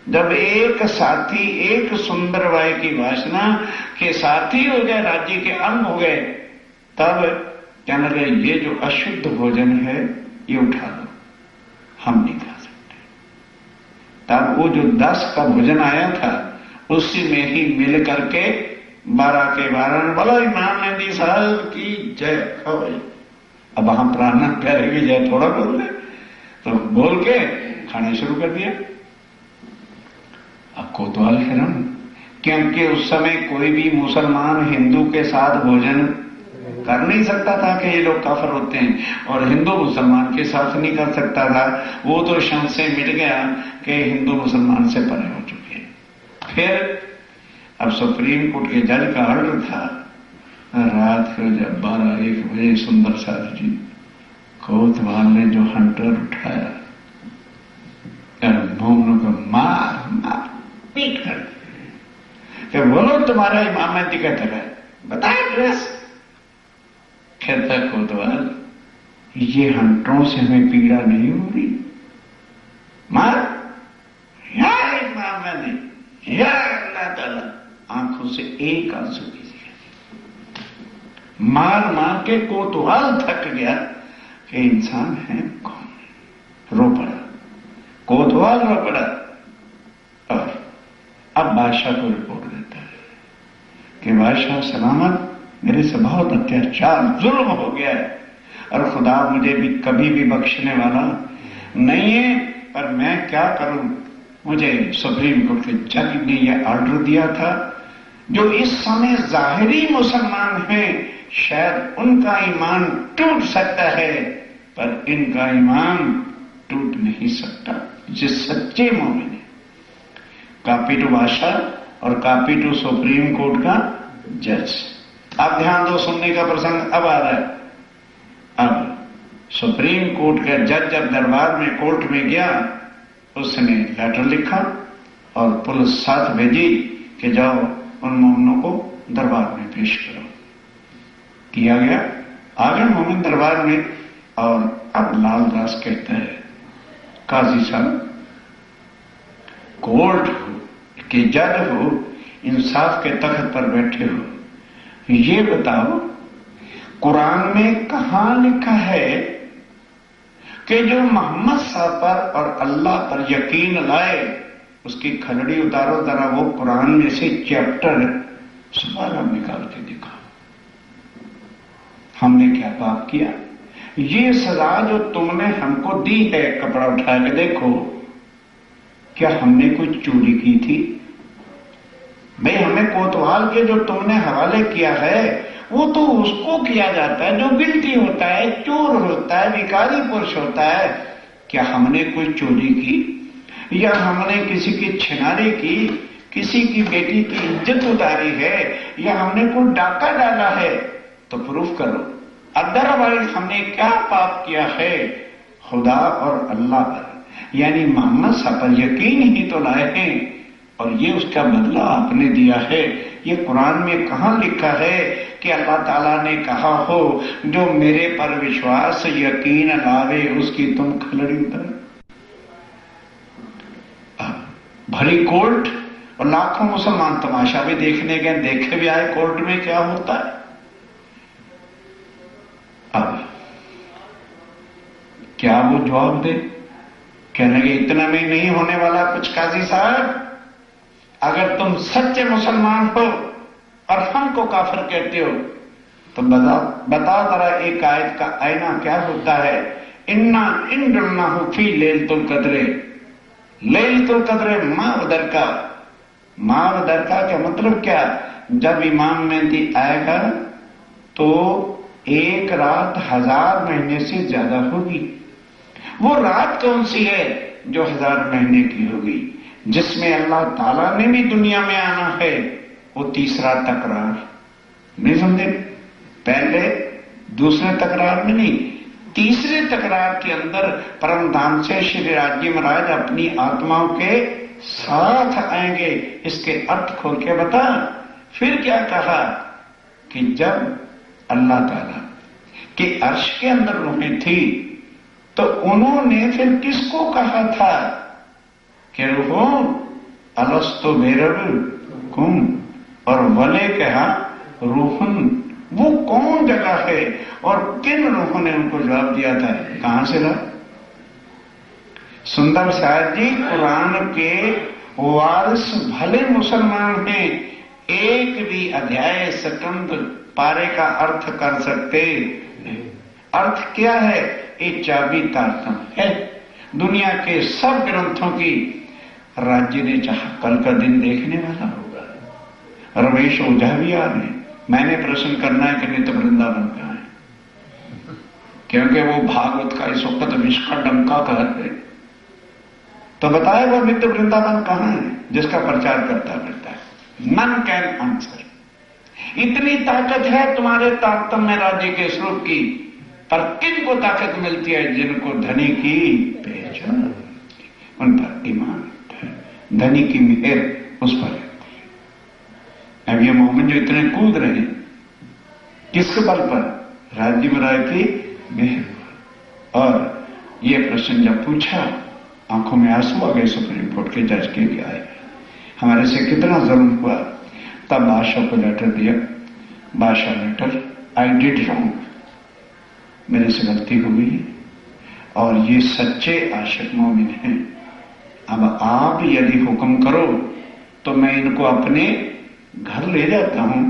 जब एक साथी, एक सुंदर बाई की वासना के साथी हो गए, राज्य के अंग हो गए, तब कहने लगे ये जो अशुद्ध भोजन है ये उठा लो, हम नहीं खा सकते। तब वो जो 10 का भोजन आया था उसी में ही मिल करके 12 के 12 बोलो इमाम मेहदी साहब की जय। अब हम प्राण प्यारे की जय थोड़ा बोल रहे, तो बोल के खाने शुरू कर दिया। अब कोतवाल हैरान, क्योंकि उस समय कोई भी मुसलमान हिंदू के साथ भोजन कर नहीं सकता था कि ये लोग काफिर होते हैं, और हिंदू मुसलमान के साथ नहीं कर सकता था। वो तो क्षण से मिट गया कि हिंदू मुसलमान से परे हो चुके हैं। फिर अब सुप्रीम कोर्ट के जज का ऑर्डर था, रात को जब 12-1 बजे सुंदर साहब जी कोतवाल ने जो हंटर उठाया, मोमनों को मार पीट कर कि बोलो तुम्हारा इमाम मेहदी का है, बताए एड्रेस। कहता कोतवाल ये हंटरों से हमें पीड़ा नहीं हो रही, मार या इमाम मेहदी या अल्लाह ताला। आंखों से एक आंसू की मार मार के कोतवाल थक गया कि इंसान है कौन, रो पड़ा, कोतवाल रो पड़ा। और अब बादशाह को रिपोर्ट देता है कि बादशाह सलामत, मेरे से बहुत अत्याचार जुल्म हो गया है और खुदा मुझे भी कभी भी बख्शने वाला नहीं है, पर मैं क्या करूं। मुझे सुप्रीम कोर्ट के जज ने यह ऑर्डर दिया था, जो इस समय जाहिरी मुसलमान हैं शायद उनका ईमान टूट सकता है, पर इनका ईमान टूट नहीं सकता। जिस सच्चे मोमिन है, कॉपी टू बादशाह और कॉपी टू सुप्रीम कोर्ट का जज। अब ध्यान दो, सुनने का प्रसंग अब आ रहा है। अब सुप्रीम कोर्ट का जज जब दरबार में कोर्ट में गया, उसने लेटर लिखा और पुलिस साथ भेजी कि जाओ उन मोमिनों को दरबार में पेश करो। किया गया, आ गए मोमिन दरबार में। और अब लालदास कहता है, काजी साहब, कोर्ट हो कि जज हो, इंसाफ के तख्त पर बैठे हो, ये बताओ कुरान में कहां लिखा है कि जो मोहम्मद साहब पर और अल्लाह पर यकीन लाए उसकी खलड़ी उतारो, जरा वो कुरान में से चैप्टर सुबह निकाल के दिखाओ। हमने क्या पाप किया? ये सजा जो तुमने हमको दी है, कपड़ा उठा के देखो, क्या हमने कोई चोरी की थी? भाई हमें कोतवाल के जो तुमने हवाले किया है वो तो उसको किया जाता है जो गिल्टी होता है, चोर होता है, भिखारी पुरुष होता है। क्या हमने कोई चोरी की या हमने किसी की छिनारी की, किसी की बेटी की इज्जत उतारी है, या हमने कोई डाका डाला है? तो प्रूफ करो। अदरवाइज हमने क्या पाप किया है? खुदा और अल्लाह पर यानी मोहम्मद साहब पर यकीन ही तो लाए हैं, और ये उसका बदला आपने दिया है। ये कुरान में कहां लिखा है कि अल्लाह ताला ने कहा हो जो मेरे पर विश्वास यकीन लावे उसकी तुम खलड़ी उतारो? भरी कोर्ट और लाखों मुसलमान तमाशा भी देखने गए, देखे भी आए कोर्ट में क्या होता है। अब क्या वो जवाब दे? कहने लगे इतना में नहीं होने वाला कुछ काजी साहब, अगर तुम सच्चे मुसलमान हो और हमको काफिर कहते हो तो बताओ जरा एक आयत का आईना क्या होता है। इन्ना इंडल्लाहु फी लैलतुल कद्र, लैलतुल कद्र मावदर का क्या मतलब क्या? जब इमाम मेहदी आएगा तो एक रात 1000 महीने से ज्यादा होगी। वो रात कौन सी है जो 1000 महीने की होगी? जिसमें अल्लाह ताला ने भी दुनिया में आना है। वो तीसरा तकरार, नहीं समझे? पहले दूसरे तकरार में नहीं, तीसरे तकरार के अंदर परम धाम से श्री राजी महाराज अपनी आत्माओं के साथ आएंगे। इसके अर्थ खोल के बता। फिर क्या कहा कि जब अल्लाह ताला के अर्श के अंदर रूहें थी तो उन्होंने फिर किसको कहा था कि रूहो अलस्तो बेरबकुम, और वले कहा रूहन। वो कौन जगह है और किन रूहों ने उनको जवाब दिया था? कहां से ला? सुंदर साहब जी कुरान के वारिस भले मुसलमान हैं, एक भी अध्याय सकंद पारे का अर्थ कर सकते नहीं। अर्थ क्या है? एक चाबी तारतम है दुनिया के सब ग्रंथों की। राज्य ने चाहा कल का दिन देखने वाला होगा। रमेश ओझा भी आ रहे हैं। मैंने प्रश्न करना है कि नित्य वृंदावन कहां है, क्योंकि वो भागवत का इस वक्त विश्व का डंका कह रहे। तो बताए वो नित्य वृंदावन कहां है जिसका प्रचार करता फिरता है? None can answer. इतनी ताकत है तुम्हारे तारतम्य राज्य के स्वरूप की, पर किन को ताकत मिलती है? जिनको धनी की पहचान, उन पर ईमान, धनी की मेहर उस पर है। अब ये मोहम्मद जो इतने कूद रहे हैं किसके बल पर? राज्य महाराज की मेहर पर। और ये प्रश्न जब पूछा, आंखों में आंसू आ गए सुप्रीम कोर्ट के जज के भी आए, हमारे से कितना जुल्म हुआ। तब बादशाह को लेटर दिया। बादशाह लेटर, आई डिड रॉन्ग, मेरे से गलती हो गई और ये सच्चे आशिक मोमिन हैं। अब आप यदि हुक्म करो तो मैं इनको अपने घर ले जाता हूं,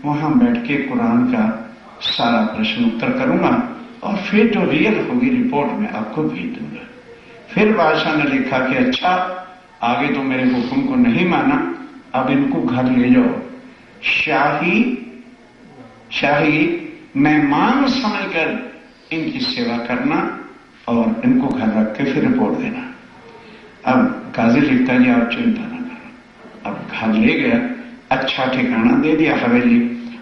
वहां बैठ के कुरान का सारा प्रश्न उत्तर करूंगा और फिर जो रियल होगी रिपोर्ट में आपको भेज दूंगा। फिर बादशाह ने लिखा कि अच्छा, आगे तो मेरे हुक्म को नहीं माना, अब इनको घर ले जाओ, शाही मेहमान समझकर इनकी सेवा करना और इनको घर रख के फिर रिपोर्ट देना। अब काजी लिखता जी आप चिंता न करो। अब घर ले गया, अच्छा ठिकाना दे दिया हवेली,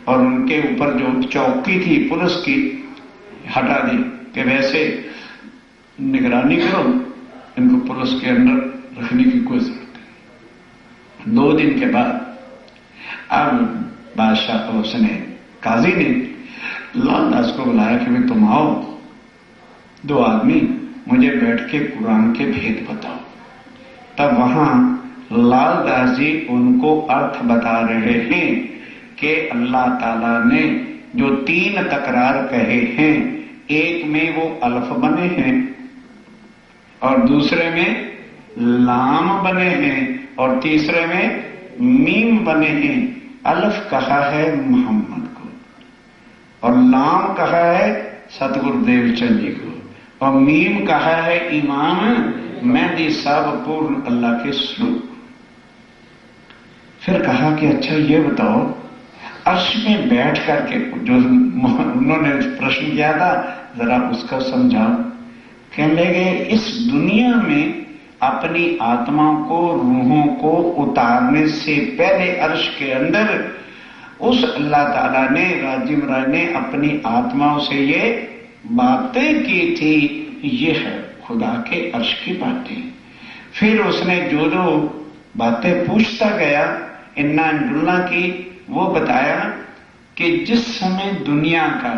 और उनके ऊपर जो चौकी थी पुलिस की हटा दी कि वैसे निगरानी करो, इनको पुलिस के अंदर रखने की कोई जरूरत नहीं। 2 दिन के बाद अब बादशाह को उसने, काजी ने लालदास को बुलाया कि भाई तुम आओ, 2 आदमी मुझे बैठ के कुरान के भेद बताओ। तब वहां लालदास जी उनको अर्थ बता रहे हैं कि अल्लाह ताला ने जो 3 तकरार कहे हैं, एक में वो अल्फ बने हैं और दूसरे में लाम बने हैं और तीसरे में मीम बने हैं। अल्फ कहा है मोहम्मद को और लाम कहा है सतगुरुदेव चंद जी को और मीम कहा है इमाम मेहदी साहब पूर्ण अल्लाह के स्वरूप। फिर कहा कि अच्छा ये बताओ, अर्श में बैठ करके जो उन्होंने प्रश्न किया था जरा उसका समझाओ। कहने लगे इस दुनिया में अपनी आत्माओं को, रूहों को उतारने से पहले अर्श के अंदर उस अल्लाह ताला ने, राजी महाराज ने अपनी आत्माओं से ये बातें की थी। ये है खुदा के अर्श की बातें। फिर उसने जो जो बातें पूछता गया इन्ना इंडुल्ला की, वो बताया कि जिस समय दुनिया का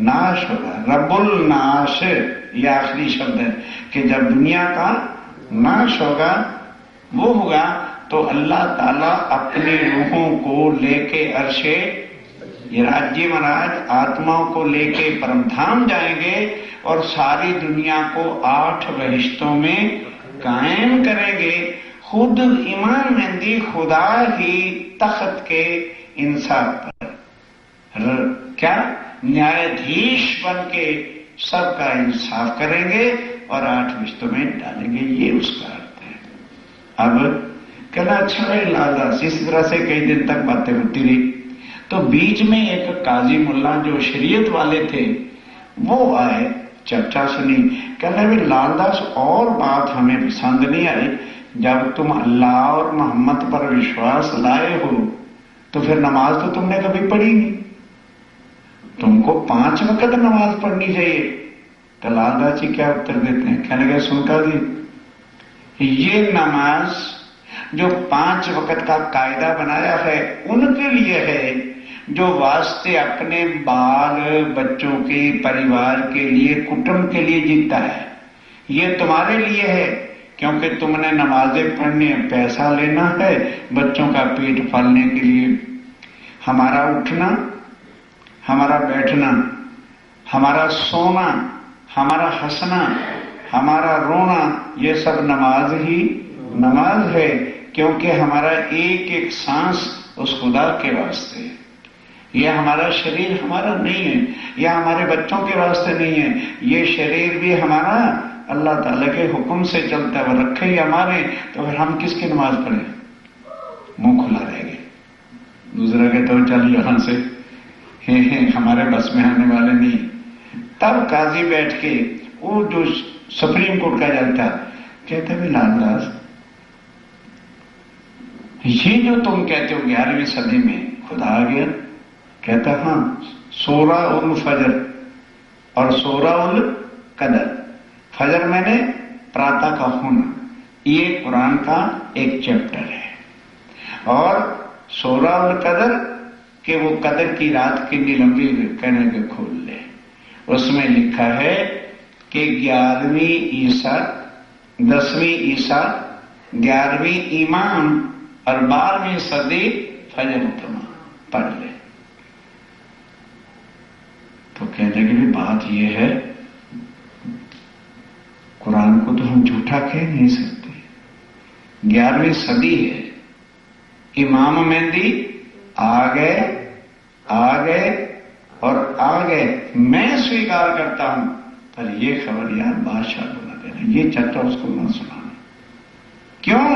नाश होगा, रब्बुल नाश, ये आखिरी शब्द है कि जब दुनिया का नाश होगा वो होगा तो अल्लाह ताला अपने रूहों को लेके अर्शे ये राज्य महाराज आत्माओं को लेके परमधाम जाएंगे और सारी दुनिया को 8 बहिश्तों में कायम करेंगे। खुद इमाम मेहंदी खुदा ही तख्त के इंसाफ पर क्या न्यायाधीश बन के सबका इंसाफ करेंगे और 8 बहिश्तों में डालेंगे। ये उसका अर्थ है। अब कहना अच्छा है लालदास, इस तरह से कई दिन तक बातें होती रही। तो बीच में एक काजी मुल्ला जो शरीयत वाले थे वो आए, चर्चा सुनी। कहने भी लालदास और बात हमें पसंद नहीं आई, जब तुम अल्लाह और मोहम्मद पर विश्वास लाए हो तो फिर नमाज तो तुमने कभी पढ़ी नहीं, तुमको 5 वक्त नमाज पढ़नी चाहिए। तो लालदास जी क्या उत्तर देते हैं? कहने लगे सुनका जी, ये नमाज जो 5 वक्त का कायदा बनाया है उनके लिए है जो वास्ते अपने बाल बच्चों के परिवार के लिए कुटुंब के लिए जीता है। ये तुम्हारे लिए है क्योंकि तुमने नमाजें पढ़नी है, पैसा लेना है बच्चों का पेट पालने के लिए। हमारा उठना, हमारा बैठना, हमारा सोना, हमारा हंसना, हमारा रोना, ये सब नमाज ही नमाज है, क्योंकि हमारा एक एक सांस उस खुदा के वास्ते है। यह हमारा शरीर हमारा नहीं है, यह हमारे बच्चों के वास्ते नहीं है, ये शरीर भी हमारा अल्लाह ताला के हुक्म से चलता है, वो रखे ही हमारे। तो फिर हम किसकी नमाज पढ़े? मुंह खुला रहेंगे। दूसरा कहता हो चल यहां से, हमारे बस में आने वाले नहीं। तब काजी बैठ के वो जो सुप्रीम कोर्ट का जज था कहते भी लालदास, ये जो तुम कहते हो 11वीं सदी में खुदा आ गया, कहता हाँ, सूरा उल फजर और सूरा उल कदर। फजर मैंने प्रातः का होना, ये कुरान का एक चैप्टर है। और सूरा उल कदर कि वो कदर की रात कितनी लंबी कहने के खोल ले, उसमें लिखा है कि 11वीं ईसा, 10वीं ईसा, 11वीं ईमान और 12वीं सदी फजर तमाम पढ़ ले। तो कहने की भी बात यह है, कुरान को तो हम झूठा कह नहीं सकते। 11वीं सदी है, इमाम मेहंदी आ गए और आ गए, मैं स्वीकार करता हूं, पर यह खबर यार बादशाह को न देना, ये चर्चा उसको न सुनाना। क्यों?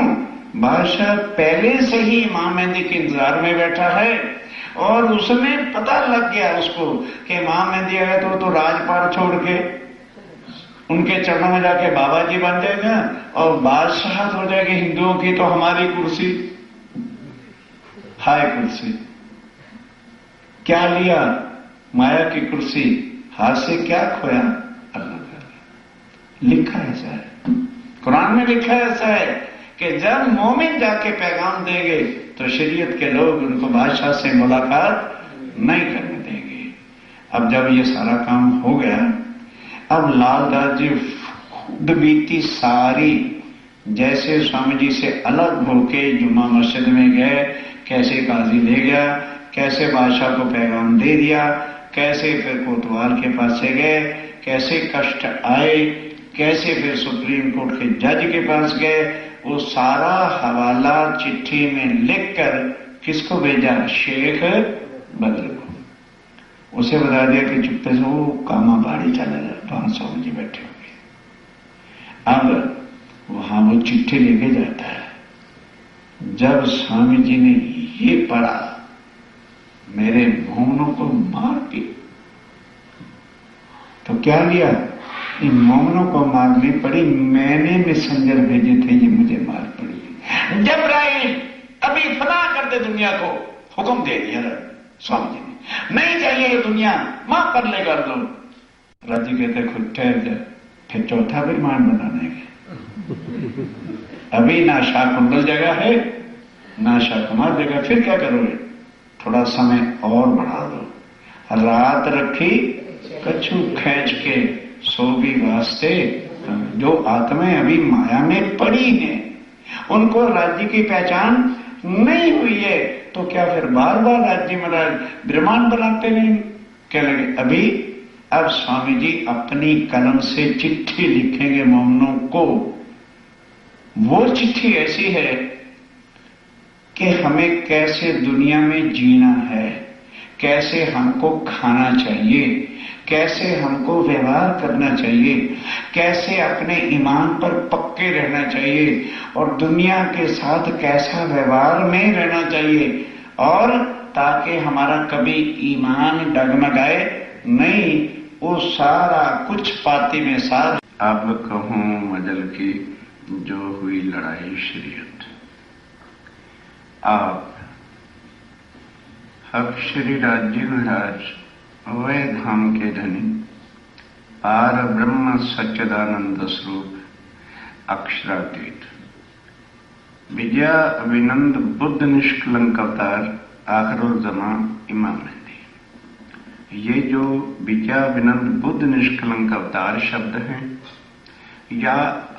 बादशाह पहले से ही इमाम मेहंदी के इंतजार में बैठा है और उसमें पता लग गया उसको कि इमाम मेहंदी आए तो राजपाट छोड़ के उनके चरणों में जाके बाबा जी बन जाएगा और बादशाह हो जाएगी हिंदुओं की, तो हमारी कुर्सी हाय कुर्सी। क्या लिया? माया की कुर्सी, हाथ से क्या खोया? अल्लाह का। लिखा ऐसा है, कुरान में लिखा ऐसा है कि जब मोमिन जाके पैगाम देंगे तो शरीयत के लोग उनको बादशाह से मुलाकात नहीं करने देंगे। अब जब ये सारा काम हो गया, अब लालदास जी खुद बीती सारी, जैसे स्वामी जी से अलग होके जुम्मा मस्जिद में गए, कैसे काजी ले गया, कैसे बादशाह को पैगाम दे दिया, कैसे फिर कोतवाल के पास से गए, कैसे कष्ट आए, कैसे फिर सुप्रीम कोर्ट के जज के पास गए, वो सारा हवाला चिट्ठी में लिखकर किसको भेजा? शेख बद्र को। उसे बता दिया कि चुप्पे से वो कामा बाड़ी चला जाए, वहां स्वामी जी बैठे होंगे। अब वहां वो चिट्ठी लेके जाता है। जब स्वामी जी ने ये पढ़ा, मेरे मोमनों को मार दी, तो क्या लिया? इन मोमनों को मारनी पड़ी, मैंने मैसेंजर भेजे थे, ये मुझे मार पड़ी। जब्राइल अभी फना कर दे दुनिया को, हुक्म दे दिया स्वामी जी ने, नहीं चाहिए ये दुनिया, माफ कर ले कर दो। राजी कहते खुद ठहर जा, फिर चौथा विमान बनाने के, अभी ना शाह कुंडल जगह है ना शाह कुमार जगह, फिर क्या करोगे? थोड़ा समय और बढ़ा दो। रात रखी कछु खींच के सोगी वास्ते, जो आत्माएं अभी माया में पड़ी हैं उनको राज्य की पहचान नहीं हुई है तो क्या फिर बार बार राज्य महाराज ब्रह्मांड बनाते नहीं? क्या लगे अभी अब स्वामी जी अपनी कलम से चिट्ठी लिखेंगे मोमनों को। वो चिट्ठी ऐसी है कि हमें कैसे दुनिया में जीना है, कैसे हमको खाना चाहिए, कैसे हमको व्यवहार करना चाहिए, कैसे अपने ईमान पर पक्के रहना चाहिए और दुनिया के साथ कैसा व्यवहार में रहना चाहिए, और ताकि हमारा कभी ईमान डगमगाए नहीं। वो सारा कुछ पाती में सार। अब कहूं मजल की जो हुई लड़ाई शरीयत। आप अब श्री राज्य महाराज वै धाम के धनी पार ब्रह्म सच्चिदानंद स्वरूप अक्षरातीत विद्या अभिनंद बुद्ध निष्कलंक अवतार आखिरुल ज़मा इमाम मेहदी। ये जो विद्या अभिनंद बुद्ध निष्कलंक अवतार शब्द हैं या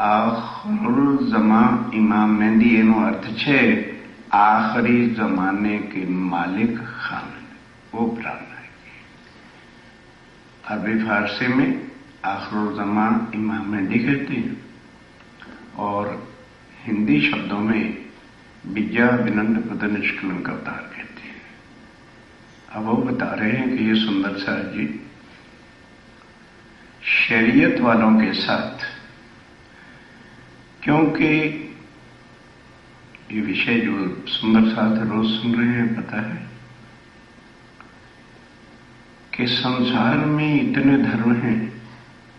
आखिरुल ज़मा इमाम मेहदी एनो अर्थ छे आखिरी जमाने के मालिक खान, वो ब्राह्मण है। अरबी फारसी में आखिरुल ज़मा इमाम मेहदी कहते हैं और हिंदी शब्दों में विद्या अभिनंद बुद्ध निष्कलंक अवतार कहते हैं। अब वो बता रहे हैं कि ये सुंदर सार जी शरीयत वालों के साथ, क्योंकि ये विषय जो सुंदर साथ रोज सुन रहे हैं, पता है कि संसार में इतने धर्म हैं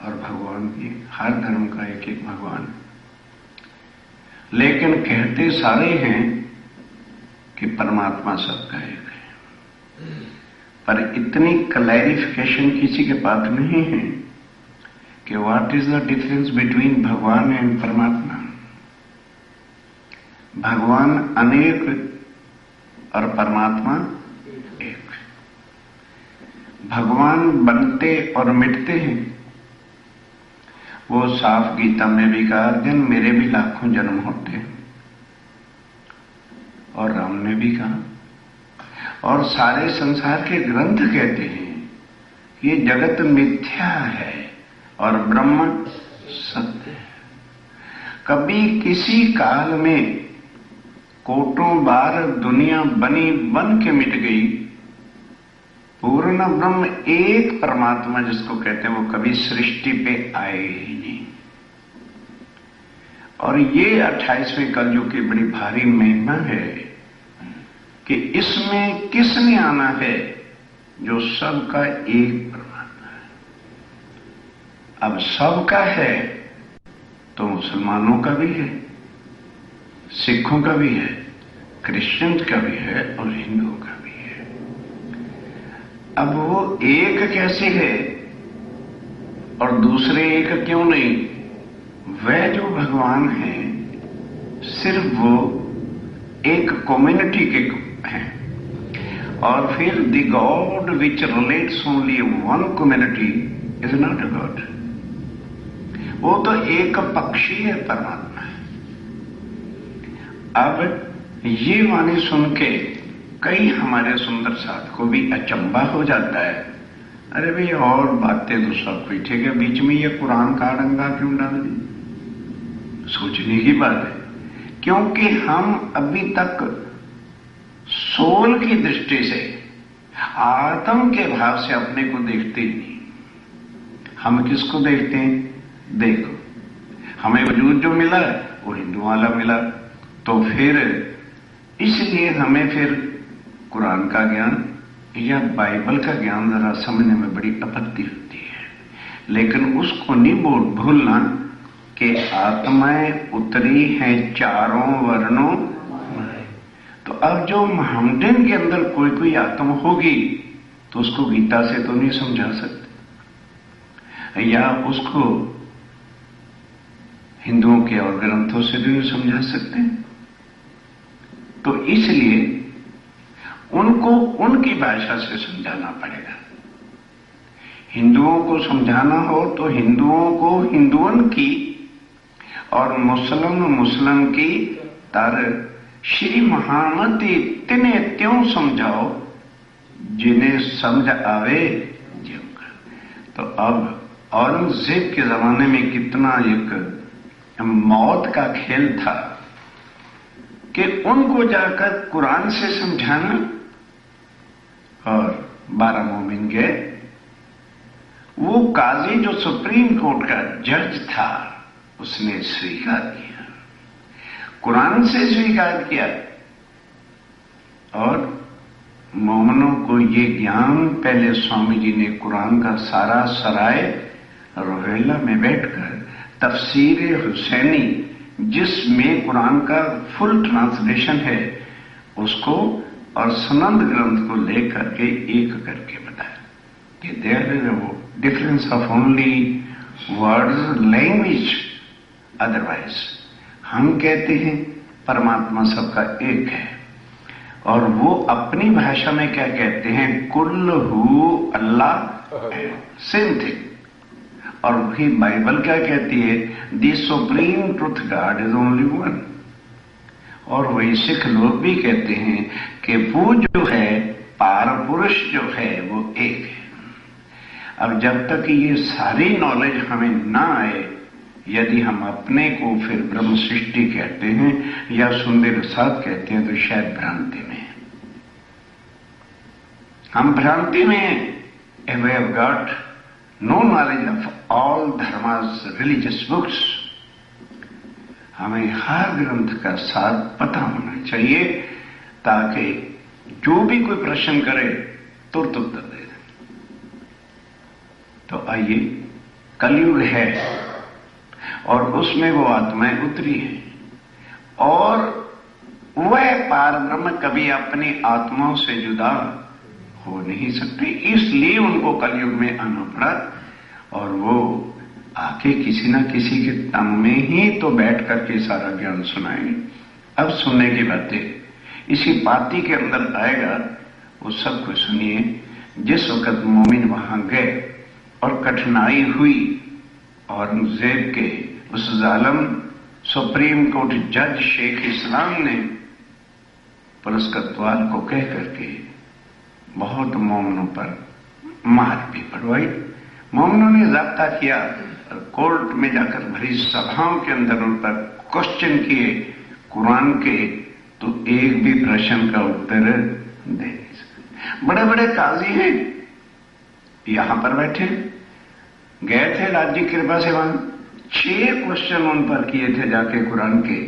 और भगवान भी, हर धर्म का एक एक भगवान, लेकिन कहते सारे हैं कि परमात्मा सबका एक है, पर इतनी क्लैरिफिकेशन किसी के पास नहीं है कि what is the difference between भगवान एंड परमात्मा। भगवान अनेक और परमात्मा एक। भगवान बनते और मिटते हैं, वो साफ गीता में भी कहा अर्जुन मेरे भी लाखों जन्म होते हैं, और राम ने भी कहा, और सारे संसार के ग्रंथ कहते हैं ये जगत मिथ्या है और ब्रह्म सत्य है। कभी किसी काल में कोटों बार दुनिया बनी बन के मिट गई, पूर्ण ब्रह्म एक परमात्मा जिसको कहते हैं वो कभी सृष्टि पे आए ही नहीं। और ये 28वें कलयुग की बड़ी भारी महिमा है कि इसमें किसने आना है, जो सबका एक परमात्मा है। अब सबका है तो मुसलमानों का भी है, सिखों का भी है, क्रिश्चियंस का भी है और हिंदुओं का भी है। अब वो एक कैसे है और दूसरे एक क्यों नहीं? वह जो भगवान है सिर्फ वो एक कम्युनिटी के हैं, और फिर the God which relates only one community is not a God. वो तो एक पक्षी है, परमात्मा है। अब ये वाणी सुन के कई हमारे सुंदर साथ को भी अचंबा हो जाता है, अरे भाई और बातें तो सब कुछ ठीक है, बीच में ये कुरान का डंगा क्यों डाल दी? सोचने की बात है, क्योंकि हम अभी तक सोल की दृष्टि से, आत्म के भाव से अपने को देखते ही नहीं। हम किसको देखते हैं? देखो हमें वजूद जो मिला वो हिंदू वाला मिला, तो फिर इसलिए हमें फिर कुरान का ज्ञान या बाइबल का ज्ञान जरा समझने में बड़ी आपत्ति होती है। लेकिन उसको नहीं भूलना कि आत्माएं उतरी हैं चारों वर्णों। तो अब जो मोहम्मदन के अंदर कोई कोई आत्मा होगी तो उसको गीता से तो नहीं समझा सकते, या उसको हिंदुओं के और ग्रंथों से भी नहीं समझा सकते। तो इसलिए उनको उनकी भाषा से समझाना पड़ेगा। हिंदुओं को समझाना हो तो हिंदुओं को हिंदुओं की और मुस्लिम की तर श्री महामती तिने त्यों समझाओ जिन्हें समझ आवे ज्यों कर। तो अब औरंगजेब के जमाने में कितना एक मौत का खेल था कि उनको जाकर कुरान से समझाना, और 12 मोमिन गए। वो काजी जो सुप्रीम कोर्ट का जज था उसने स्वीकार किया, कुरान से स्वीकार किया, और मोमिनों को ये ज्ञान पहले स्वामी जी ने कुरान का सारा सराय रोहिल्ला में बैठकर तफसीर हुसैनी जिसमें कुरान का फुल ट्रांसलेशन है उसको और सनद ग्रंथ को लेकर के एक करके बताया कि देयर इज वो difference of only words language, otherwise हम कहते हैं परमात्मा सबका एक है, और वो अपनी भाषा में क्या कहते हैं, कुल हु अल्लाह, सेम थिंग। और वही बाइबल क्या कहती है, the supreme truth God is only one. और वही सिख लोग भी कहते हैं कि वो जो है पार पुरुष जो है वो एक है। अब जब तक ये सारी नॉलेज हमें ना आए, यदि हम अपने को फिर ब्रह्म सृष्टि कहते हैं या सुंदर साथ कहते हैं, तो शायद भ्रांति में हम भ्रांति में we have got no knowledge of all dharmas religious books. हमें हर ग्रंथ का सार पता होना चाहिए ताकि जो भी कोई प्रश्न करे तुरंत उत्तर दे दे। तो आइए, कलयुग है और उसमें वो आत्माएं उतरी हैं, और वह पार ब्रह्म कभी अपनी आत्माओं से जुदा हो नहीं सकती, इसलिए उनको कलयुग में आना पड़ा। और वो आके किसी न किसी के तन में ही तो बैठ करके सारा ज्ञान सुनाएंगे। अब सुनने की बातें इसी पाती के अंदर आएगा, वो सब कुछ सुनिए। जिस वक्त मोमिन वहां गए और कठिनाई हुई, औरंगजेब के उस जालिम सुप्रीम कोर्ट जज शेख इस्लाम ने पुलिस कत्वाल को कह करके बहुत मोमिनों पर मार भी पड़वाई। मोमिनों ने ज़ब्ता किया, कोर्ट में जाकर भरी सभाओं के अंदर उन पर क्वेश्चन किए कुरान के, तो एक भी प्रश्न का उत्तर दे नहीं सके। बड़े बड़े काजी हैं, यहां पर बैठे, गए थे राज्य की कृपा से वहां, 6 क्वेश्चन उन पर किए थे जाके कुरान के,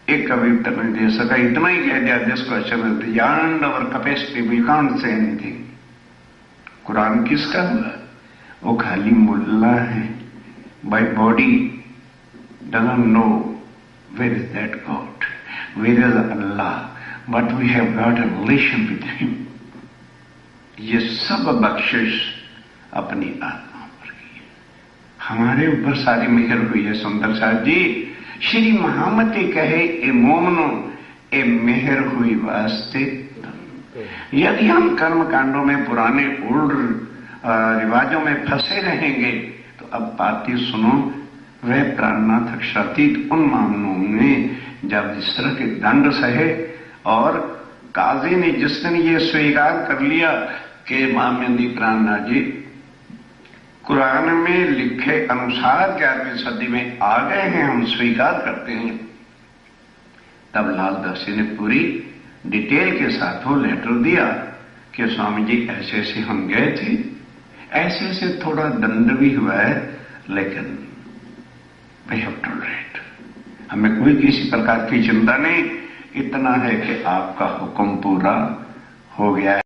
एक का भी उत्तर नहीं दे सका। इतना ही कह दिया, this question is beyond our capacity, we can't say anything. Quran किसका हुआ? वो खाली मुल्ला है, by body doesn't know where is that God, where is Allah, but we have got a relation with him. ये सब बख्शिश अपनी आत्मा पर की है, हमारे ऊपर सारी मेहर हुई है। सुंदर साहब जी, श्री महामती कहे ए मोमनो ए मेहर हुई वास्ते। यदि हम कर्म कांडों में पुराने ओल्ड रिवाजों में फंसे रहेंगे तो अब बातें सुनो। वह प्राणनाथ क्षातीत उन मामलों में जब इस तरह के दंड सहे, और काजी ने जिस दिन ये स्वीकार कर लिया कि मामेंदी प्राणनाथ जी कुरान में लिखे अनुसार 11वीं सदी में आ गए हैं, हम स्वीकार करते हैं, तब लालदास जी ने पूरी डिटेल के साथ वो लेटर दिया कि स्वामी जी ऐसे ऐसे हम गए थे, ऐसे ऐसे थोड़ा दंड भी हुआ है, लेकिन वी हैव टॉलरेट, हमें कोई किसी प्रकार की चिंता नहीं, इतना है कि आपका हुक्म पूरा हो गया है।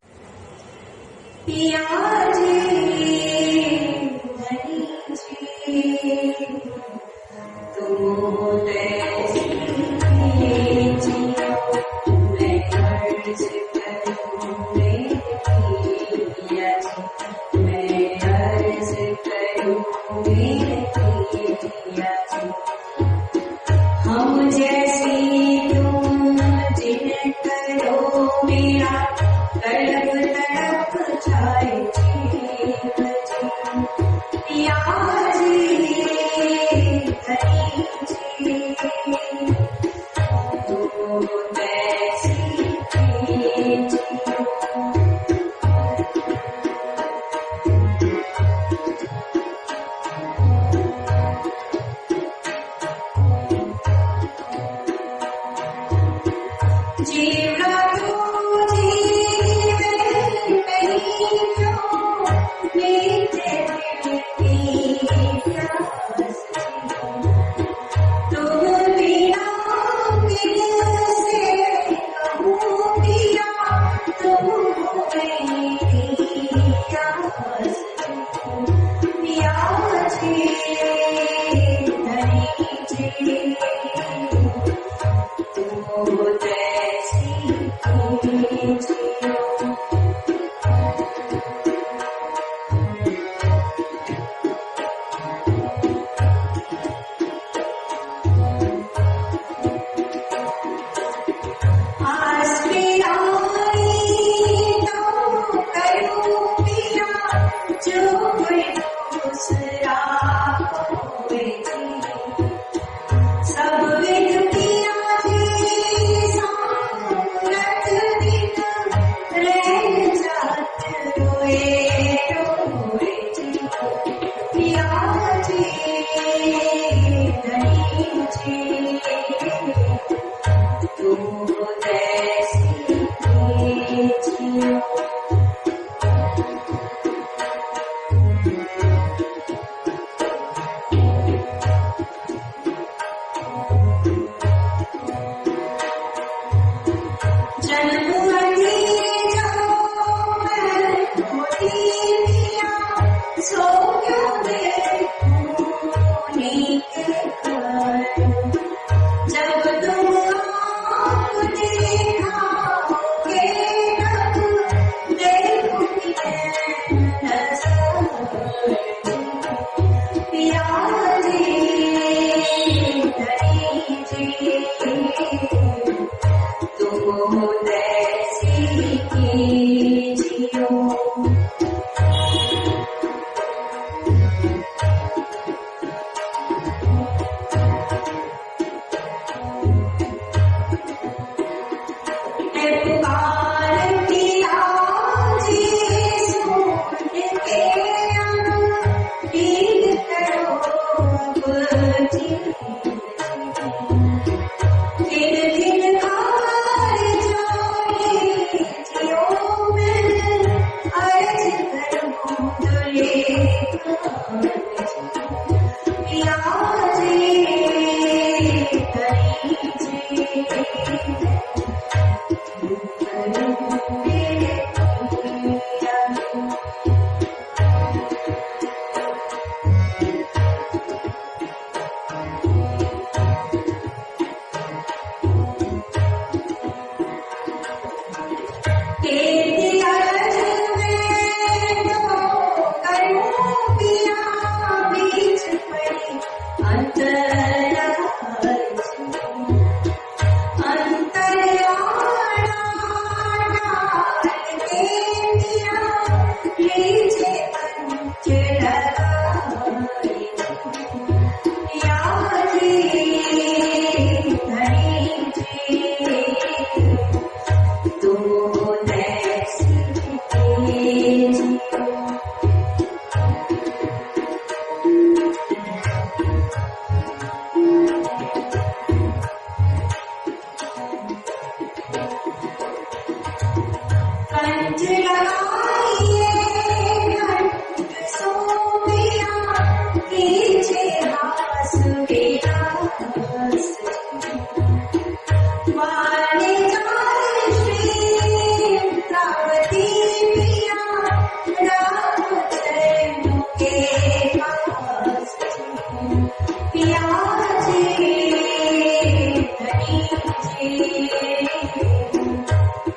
हम जैसी तुम जिन करो मेरा तड़प तड़प जाए।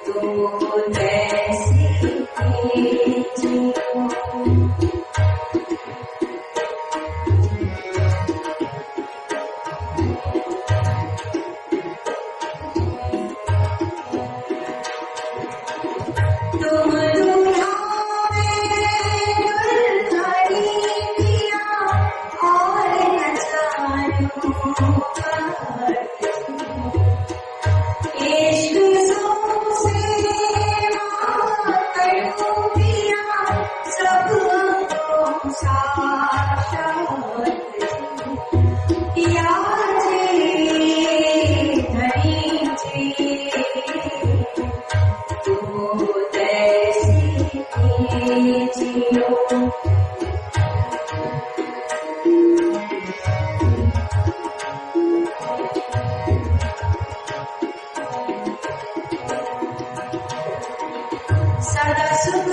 तो जैसी सदा सुख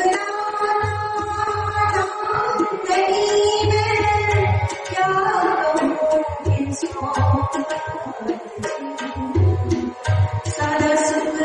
नहीं मैं क्या कहूँ किसको सदा सुख